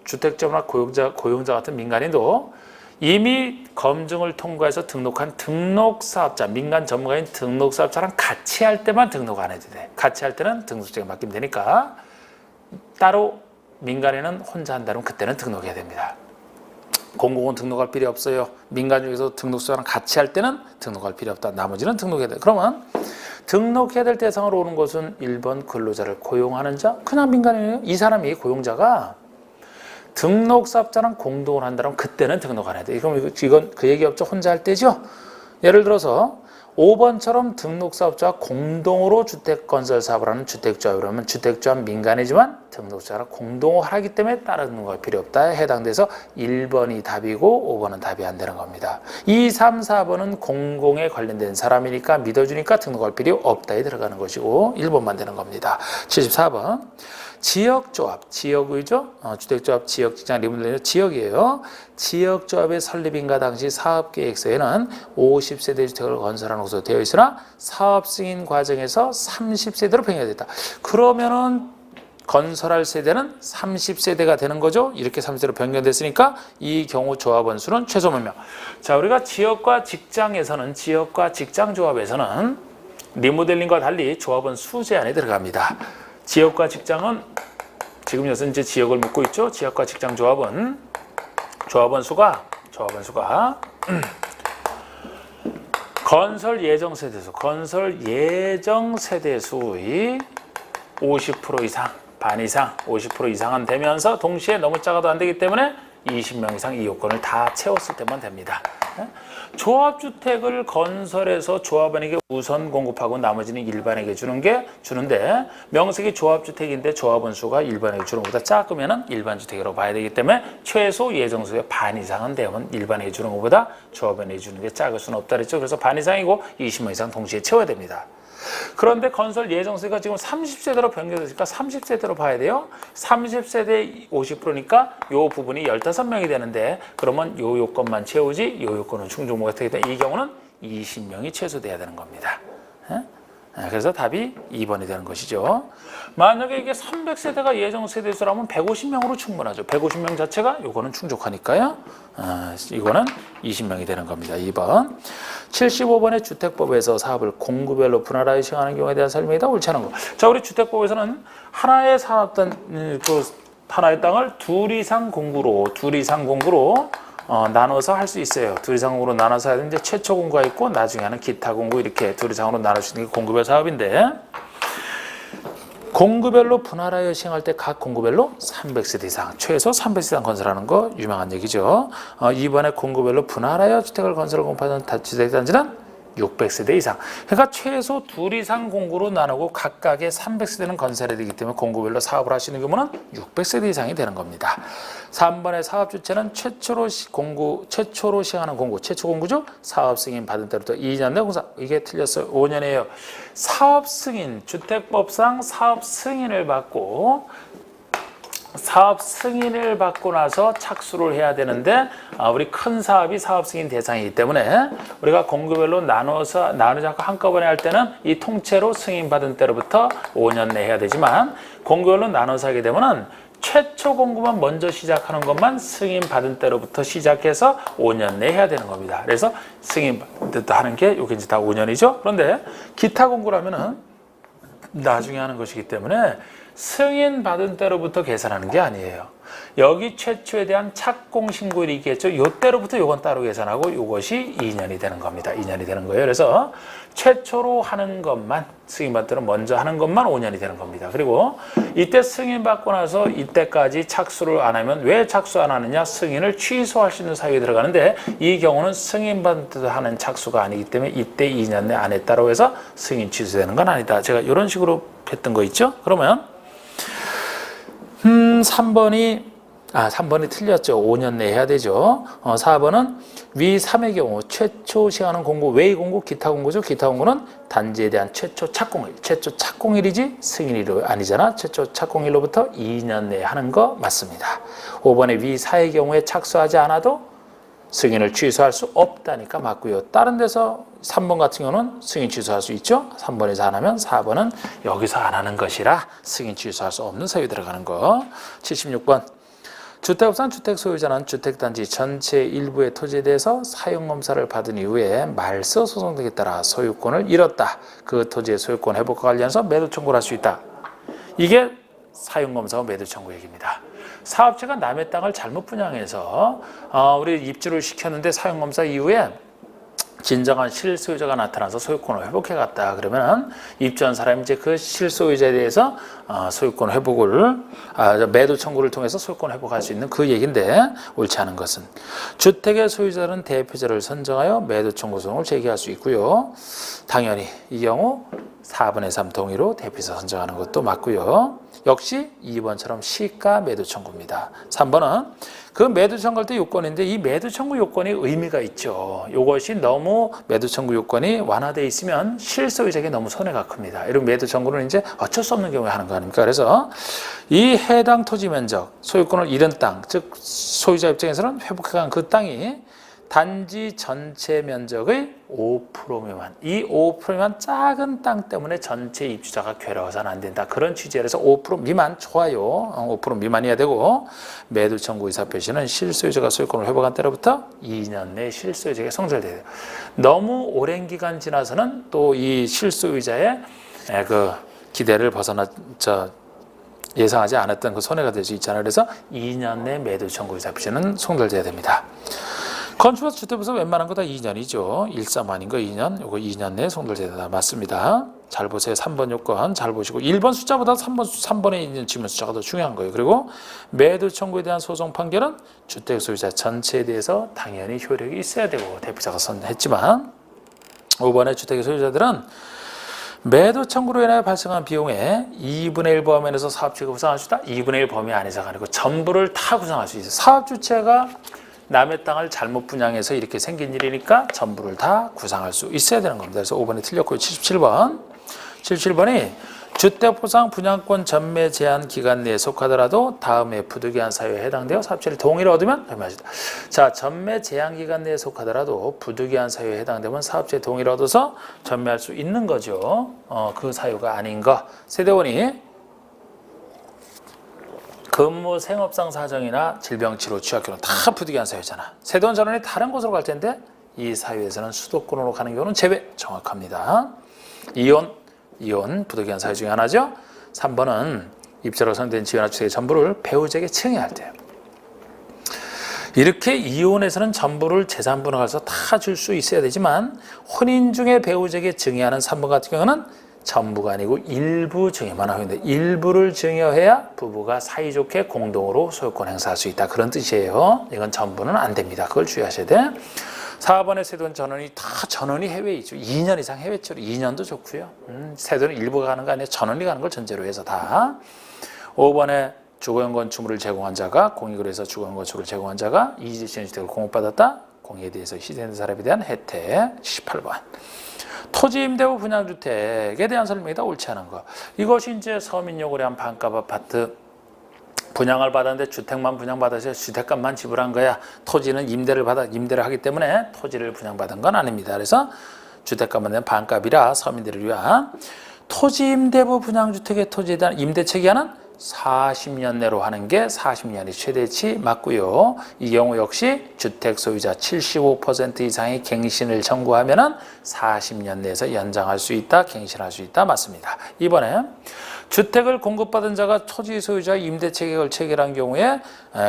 [SPEAKER 1] 주택자나 고용자 같은 민간인도 이미 검증을 통과해서 등록한 등록사업자, 민간 전문가인 등록사업자랑 같이 할 때만 등록 안 해도 돼. 같이 할 때는 등록증에 맡기면 되니까 따로 민간에는 혼자 한다면 그때는 등록해야 됩니다. 공공은 등록할 필요 없어요. 민간 중에서 등록사업자랑 같이 할 때는 등록할 필요 없다. 나머지는 등록해야 돼. 그러면 등록해야 될 대상으로 오는 것은 1번 근로자를 고용하는 자, 그냥 민간인이에요. 이 사람이 고용자가 등록사업자랑 공동을 한다면 그때는 등록 안 해야 돼. 이건 그 얘기 없죠. 혼자 할 때죠. 예를 들어서 5번처럼 등록사업자와 공동으로 주택건설사업을 하는 주택조합이라면 주택조합 민간이지만 등록자랑 공동을 하기 때문에 따르는 거 필요 없다. 해당돼서 1번이 답이고 5번은 답이 안 되는 겁니다. 2, 3, 4번은 공공에 관련된 사람이니까 믿어주니까 등록할 필요 없다에 들어가는 것이고 1번만 되는 겁니다. 74번 지역조합, 지역의죠? 주택조합, 지역직장, 리모델링 지역이에요. 지역조합의 설립인가 당시 사업계획서에는 50세대 주택을 건설하는 것으로 되어 있으나 사업 승인 과정에서 30세대로 변경됐다. 그러면은 건설할 세대는 30세대가 되는 거죠. 이렇게 30세대로 변경됐으니까 이 경우 조합원 수는 최소 몇 명. 자, 우리가 지역과 직장에서는 지역과 직장 조합에서는 리모델링과 달리 조합원 수 제한에 들어갑니다. 지역과 직장은 지금 여기서 이제 지역을 묻고 있죠. 지역과 직장 조합원 수가 건설 예정 세대수의 50% 이상, 반 이상, 50% 이상은 되면서 동시에 너무 작아도 안 되기 때문에 20명 이상 이 요건을 다 채웠을 때만 됩니다. 조합주택을 건설해서 조합원에게 우선 공급하고 나머지는 일반에게 주는데 명색이 조합주택인데 조합원 수가 일반에게 주는 것보다 작으면 일반주택이라고 봐야 되기 때문에 최소 예정수의 반 이상은 되면 일반에게 주는 것보다 조합원에게 주는 게 작을 수는 없다 그랬죠. 그래서 반 이상이고 20명 이상 동시에 채워야 됩니다. 그런데 건설 예정세가 지금 30세대로 변경됐으니까 30세대로 봐야 돼요. 30세대 50%니까 이 부분이 15명이 되는데 그러면 이 요건만 채우지 이 요건은 충족무가 되기 때문에 이 경우는 20명이 최소돼야 되는 겁니다. 그래서 답이 2번이 되는 것이죠. 만약에 이게 300세대가 예정세대수라면 150명으로 충분하죠. 150명 자체가 요거는 충족하니까요. 이거는 20명이 되는 겁니다. 2번. 75번의 주택법에서 사업을 공구별로 분할하여 시행하는 경우에 대한 설명이다. 옳지 않은 거. 자, 우리 주택법에서는 하나의 산업단, 하나의 땅을 둘 이상 공구로 나눠서 할 수 있어요. 둘 이상 공구로 나눠서 해야 되는데 최초 공구가 있고 나중에 하는 기타 공구 이렇게 둘 이상으로 나눌 수 있는 게 공구별 사업인데 공구별로 분할하여 시행할 때 각 공구별로 300세대 이상, 최소 300세대 이상 건설하는 거 유명한 얘기죠. 이번에 공구별로 분할하여 주택을 건설을 공부하는 주택단지는 600세대 이상. 그러니까 최소 둘 이상 공구로 나누고 각각의 300세대는 건설해야 되기 때문에 공구별로 사업을 하시는 경우는 600세대 이상이 되는 겁니다. 3번의 사업 주체는 최초로 시행하는 공구, 최초 공구죠. 사업 승인 받은 때부터 2년 내 공사. 이게 틀렸어요. 5년이에요. 사업 승인, 주택법상 사업 승인을 받고 나서 착수를 해야 되는데 우리 큰 사업이 사업 승인 대상이기 때문에 우리가 공구별로 나누지 않고 한꺼번에 할 때는 이 통째로 승인 받은 때로부터 5년 내에 해야 되지만 공구별로 나눠서 하게 되면은 최초 공구만 먼저 시작하는 것만 승인 받은 때로부터 시작해서 5년 내에 해야 되는 겁니다. 그래서 승인 받은 때 하는 게 여기 이제 다 5년이죠. 그런데 기타 공구라면은 나중에 하는 것이기 때문에 승인 받은 때로부터 계산하는 게 아니에요. 여기 최초에 대한 착공 신고일이 있겠죠. 이때로부터 이건 따로 계산하고 이것이 2년이 되는 겁니다. 2년이 되는 거예요. 그래서 최초로 하는 것만 승인 받을 때는 먼저 하는 것만 5년이 되는 겁니다. 그리고 이때 승인 받고 나서 이때까지 착수를 안 하면 왜 착수 안 하느냐? 승인을 취소할 수 있는 사유에 들어가는데 이 경우는 승인 받을 때 하는 착수가 아니기 때문에 이때 2년 내 안 했다고 해서 승인 취소되는 건 아니다. 제가 이런 식으로 했던 거 있죠. 그러면 3번이 틀렸죠. 5년 내에 해야 되죠. 4번은 위 3의 경우 최초 시행하는 공고, 웨이 공고, 기타 공고죠. 기타 공고는 단지에 대한 최초 착공일. 최초 착공일이지 승인일이 아니잖아. 최초 착공일로부터 2년 내에 하는 거 맞습니다. 5번의 위 4의 경우에 착수하지 않아도 승인을 취소할 수 없다니까 맞고요. 다른 데서 3번 같은 경우는 승인 취소할 수 있죠. 3번에서 안 하면 4번은 여기서 안 하는 것이라 승인 취소할 수 없는 사유 들어가는 거. 76번. 주택업상 주택 소유자는 주택단지 전체 일부의 토지에 대해서 사용검사를 받은 이후에 말소 소송 등에 따라 소유권을 잃었다. 그 토지의 소유권 회복과 관련해서 매도 청구를 할 수 있다. 이게 사용검사와 매도 청구 얘기입니다. 사업체가 남의 땅을 잘못 분양해서 우리 입주를 시켰는데 사용검사 이후에 진정한 실소유자가 나타나서 소유권을 회복해갔다. 그러면 입주한 사람이 이제 그 실소유자에 대해서 소유권 회복을 매도 청구를 통해서 소유권 회복할 수 있는 그 얘기인데 옳지 않은 것은 주택의 소유자는 대표자를 선정하여 매도 청구 소송을 제기할 수 있고요. 당연히 이 경우 4분의 3 동의로 대표자 선정하는 것도 맞고요. 역시 2번처럼 시가 매도 청구입니다. 3번은 그 매도 청구할 때 요건인데 이 매도 청구 요건이 의미가 있죠. 이것이 너무 매도 청구 요건이 완화되어 있으면 실소유자에게 너무 손해가 큽니다. 이런 매도 청구는 이제 어쩔 수 없는 경우에 하는 거 아닙니까? 그래서 이 해당 토지 면적, 소유권을 잃은 땅, 즉 소유자 입장에서는 회복해간 그 땅이 단지 전체 면적의 5% 미만, 이 5% 미만 작은 땅 때문에 전체 입주자가 괴로워서는 안 된다. 그런 취지에서 5% 미만 좋아요. 5% 미만이어야 되고 매도 청구 의사 표시는 실소유자가 소유권을 회복한 때로부터 2년 내 실소유자에게 성찰돼야 돼요. 너무 오랜 기간 지나서는 또 이 실소유자의 그 기대를 예상하지 않았던 그 손해가 될 수 있잖아요. 그래서 2년 내 매도 청구 의사 표시는 송달돼야 됩니다. 건축사 주택부서 웬만한 거 다 2년이죠. 1.3 아닌 거 2년. 요거 2년 내에 송달되다 맞습니다. 잘 보세요. 3번 요건 잘 보시고 1번 숫자보다 3번에 있는 지문 숫자가 더 중요한 거예요. 그리고 매도 청구에 대한 소송 판결은 주택 소유자 전체에 대해서 당연히 효력이 있어야 되고 대표자가 선했지만 5번의 주택의 소유자들은 매도 청구로 인하여 발생한 비용의 2분의 1 범위에서 사업주체가 구상할 수 있다. 2분의 1 범위 안에서가 아니고 전부를 다 구상할 수 있어요. 사업주체가 남의 땅을 잘못 분양해서 이렇게 생긴 일이니까 전부를 다 구상할 수 있어야 되는 겁니다. 그래서 5번이 틀렸고요. 77번이 주택보상 분양권 전매 제한 기간 내에 속하더라도 다음에 부득이한 사유에 해당되어 사업체를 동의를 얻으면 전매하시다. 자, 전매 제한 기간 내에 속하더라도 부득이한 사유에 해당되면 사업체의 동의를 얻어서 전매할 수 있는 거죠. 그 사유가 아닌 거. 세대원이 근무 생업상 사정이나 질병, 치료, 취약, 결혼 다 부득이한 사유잖아. 세대원 전원이 다른 곳으로 갈 텐데 이 사유에서는 수도권으로 가는 경우는 제외. 정확합니다. 이혼 부득이한 사유 중에 하나죠. 3번은 입자로 선된 지위나 주택의 전부를 배우자에게 증여할 때요. 이렇게 이혼에서는 전부를 재산 분할해서 다 줄 수 있어야 되지만 혼인 중에 배우자에게 증여하는 3번 같은 경우는 전부가 아니고 일부 증여만 하면 돼. 일부를 증여해야 부부가 사이좋게 공동으로 소유권 행사할 수 있다. 그런 뜻이에요. 이건 전부는 안 됩니다. 그걸 주의하셔야 돼. 4번의 세돈 전원이 다 전원이 해외에 있죠. 2년 이상 해외 처리, 2년도 좋고요. 세돈은 일부가 가는 거 아니에요. 전원이 가는 걸 전제로 해서 다. 5번에 주거용 건축물을 제공한 자가 공익으로 해서 주거용 건축물을 제공한 자가 이주택을 공급받았다. 공익에 대해서 희생된 사람에 대한 혜택. 18번. 토지 임대부 분양주택에 대한 설명이 다 옳지 않은 거. 이것이 이제 서민요구에 한 반값 아파트 분양을 받았는데 주택만 분양받아서 주택값만 지불한 거야. 토지는 임대를 하기 때문에 토지를 분양받은 건 아닙니다. 그래서 주택값만 낸 반값이라 서민들을 위한 토지 임대부 분양주택의 토지에 대한 임대체 기한은 40년 내로 하는 게 40년이 최대치 맞고요. 이 경우 역시 주택 소유자 75% 이상의 갱신을 청구하면은 40년 내에서 연장할 수 있다, 갱신할 수 있다 맞습니다. 이번에 주택을 공급받은 자가 토지 소유자 임대체 계약을 체결한 경우에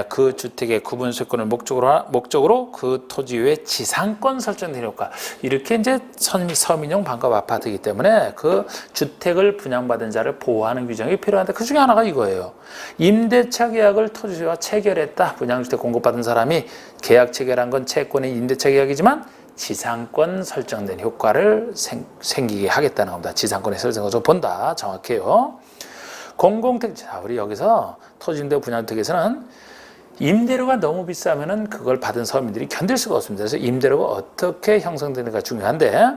[SPEAKER 1] 그 주택의 구분 소유권을 목적으로 그 토지 위에 지상권 설정된 효과. 이렇게 이제 서민용 반값 아파트이기 때문에 그 주택을 분양받은 자를 보호하는 규정이 필요한데 그 중에 하나가 이거예요. 임대차 계약을 토지 소유자가 체결했다. 분양주택 공급받은 사람이 계약 체결한 건 채권의 임대차 계약이지만 지상권 설정된 효과를 생기게 하겠다는 겁니다. 지상권의 설정을 좀 본다. 정확해요. 공공택지. 우리 여기서 토지임대 분양주택에서는 임대료가 너무 비싸면은 그걸 받은 서민들이 견딜 수가 없습니다. 그래서 임대료가 어떻게 형성되는가 중요한데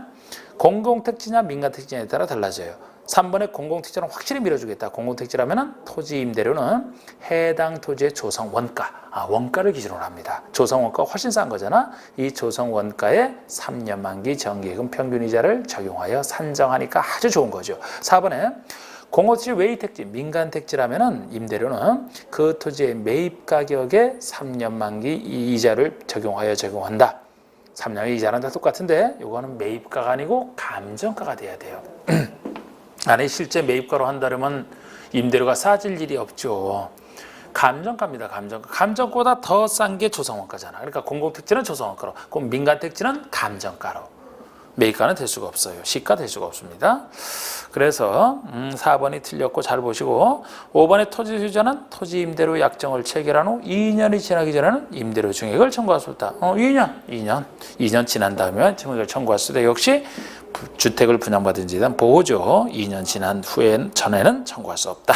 [SPEAKER 1] 공공택지냐 민간택지냐에 따라 달라져요. 3번에 공공택지는 확실히 밀어주겠다. 공공택지라면은 토지 임대료는 해당 토지의 조성 원가, 원가를 기준으로 합니다. 조성 원가가 훨씬 싼 거잖아. 이 조성 원가에 3년 만기 정기예금 평균 이자를 적용하여 산정하니까 아주 좋은 거죠. 4번에 공호택지 외의택지, 민간택지라면은 임대료는 그 토지의 매입 가격에 3년 만기 이자를 적용한다. 3년의 이자는 다 똑같은데 이거는 매입가가 아니고 감정가가 돼야 돼요. 아니 실제 매입가로 한다면 임대료가 싸질 일이 없죠. 감정가입니다. 감정가. 감정가보다 더 싼 게 조성원가잖아. 그러니까 공공택지는 조성원가로, 그럼 민간택지는 감정가로. 매입가는 될 수가 없어요. 시가 될 수가 없습니다. 그래서 4번이 틀렸고 잘 보시고 5번의 토지 소유자는 토지 임대료 약정을 체결한 후 2년이 지나기 전에는 임대료 증액을 청구할 수 있다. 2년 지난 다음에 증액을 청구할 수 있다. 역시 주택을 분양받은 지에 대한 보호죠. 2년 지난 후엔 전에는 청구할 수 없다.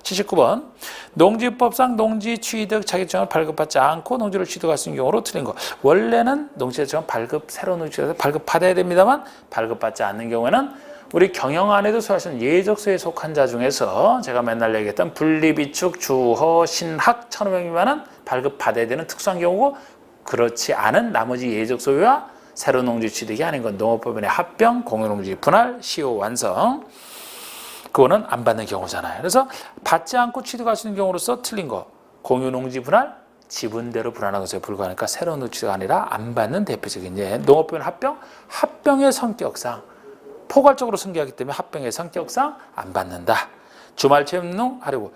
[SPEAKER 1] 79번 농지법상 농지 취득 자격증을 발급받지 않고 농지를 취득할 수 있는 경우로 틀린 거. 원래는 농지 자격증은 새로운 농지에서 발급받아야 됩니다만 발급받지 않는 경우에는 우리 경영안에도 소화하시는 예적소에 속한 자 중에서 제가 맨날 얘기했던 분리비축, 주허, 신학 1,500 미만은 발급받아야 되는 특수한 경우고 그렇지 않은 나머지 예적소유와 새로운 농지 취득이 아닌 건 농업법인의 합병, 공유농지 분할, 시효 완성 그거는 안 받는 경우잖아요. 그래서 받지 않고 취득할 수 있는 경우로서 틀린 거. 공유농지 분할, 지분대로 분할하는 것에 불과하니까 새로운 농지가 아니라 안 받는 대표적인 예. 농업법인 합병, 합병의 성격상 포괄적으로 승계하기 때문에 합병의 성격상 안 받는다. 주말 채용 하려고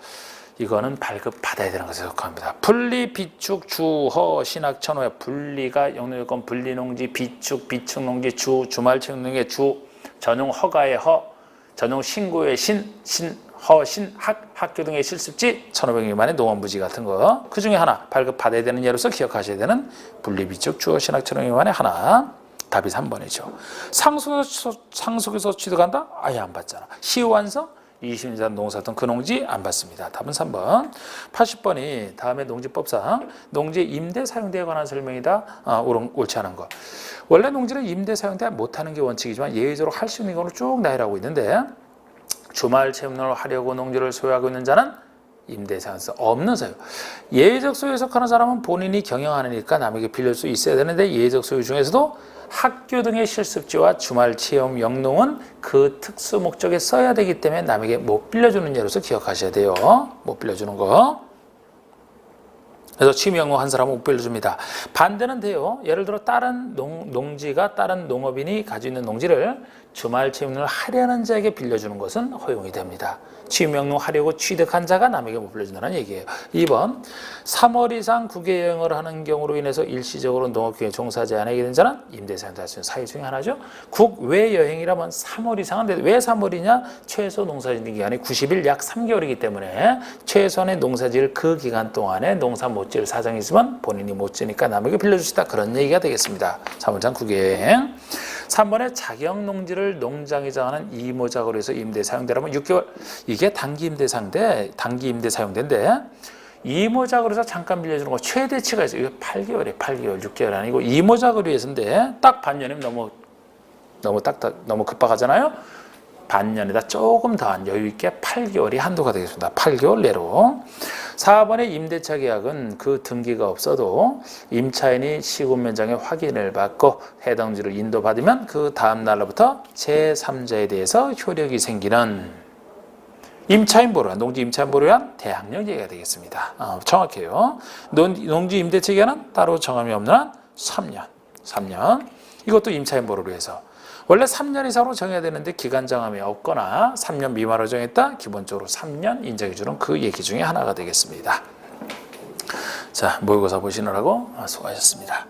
[SPEAKER 1] 이거는 발급받아야 되는 것에 속합니다. 분리, 비축, 주허, 신학, 천호의 분리가 영농요건 분리농지, 비축, 비축농지, 주말 채용농의 주, 전용 허가의 허, 전용 신고의 허, 학교 등의 실습지, 1,500 미만의 농원부지 같은 거. 그 중에 하나, 발급받아야 되는 예로서 기억하셔야 되는 분리비축, 주어, 신학, 1,500 미만의 하나. 답이 3번이죠. 상속에서 취득한다? 아예 안 받잖아. 시효완성? 20년 전 농사던 그 농지 안 받습니다. 답은 3번. 80번이 다음에 농지법상 농지 임대 사용대에 관한 설명이다. 옳지 않은 거. 원래 농지는 임대 사용대 못하는 게 원칙이지만 예외적으로 할 수 있는 경우를 쭉 나열하고 있는데 주말 채용을 하려고 농지를 소유하고 있는 자는 임대사용자 없는 사유. 예외적 소유에 속하는 사람은 본인이 경영하니까 남에게 빌릴 수 있어야 되는데 예외적 소유 중에서도 학교 등의 실습지와 주말 체험 영농은 그 특수 목적에 써야 되기 때문에 남에게 못 빌려주는 예로서 기억하셔야 돼요. 못 빌려주는 거. 그래서 취미 영농 한 사람은 못 빌려줍니다. 반대는 돼요. 예를 들어 다른 농지가 다른 농업인이 가지고 있는 농지를 주말 체험을 하려는 자에게 빌려주는 것은 허용이 됩니다. 취미 영농 하려고 취득한 자가 남에게 못 빌려준다는 얘기예요. 2번 3월 이상 국외 여행을 하는 경우로 인해서 일시적으로 농업경에 종사하지 않게 된 자는 임대사용자 할 수 있는 사유 중에 하나죠. 국외 여행이라면 3월 이상인데 왜 3월이냐? 최소 농사짓는 기간이 90일 약 3개월이기 때문에 최소한의 농사지을 그 기간 동안에 농사 못 지을 사정이 있으면 본인이 못 지니까 남에게 빌려줄 수 있다. 그런 얘기가 되겠습니다. 3월장 국외 여행. 3번에 자격 농지를 농장이 정하는 이모작으로 해서 임대 사용되라면 6개월. 이게 단기 임대 사용대인데 이모작으로 해서 잠깐 빌려주는 거 최대치가 있어요. 이거 8개월이에요. 8개월, 6개월 아니고 이모작으로 해서인데 딱 반년이면 너무 급박하잖아요. 반년에다 조금 더한 여유 있게 8개월이 한도가 되겠습니다. 8개월 내로. 4번의 임대차 계약은 그 등기가 없어도 임차인이 시군면장의 확인을 받고 해당지를 인도받으면 그 다음 날로부터 제3자에 대해서 효력이 생기는 임차인 보루, 농지 임차인 보루에 한 대항력 얘기가 되겠습니다. 정확해요. 농지 임대차 기간은 따로 정함이 없는 한 3년. 이것도 임차인 보루로 해서 원래 3년 이상으로 정해야 되는데 기간 정함이 없거나 3년 미만으로 정했다. 기본적으로 3년 인정해 주는 그 얘기 중에 하나가 되겠습니다. 자, 모의고사 보시느라고 수고하셨습니다.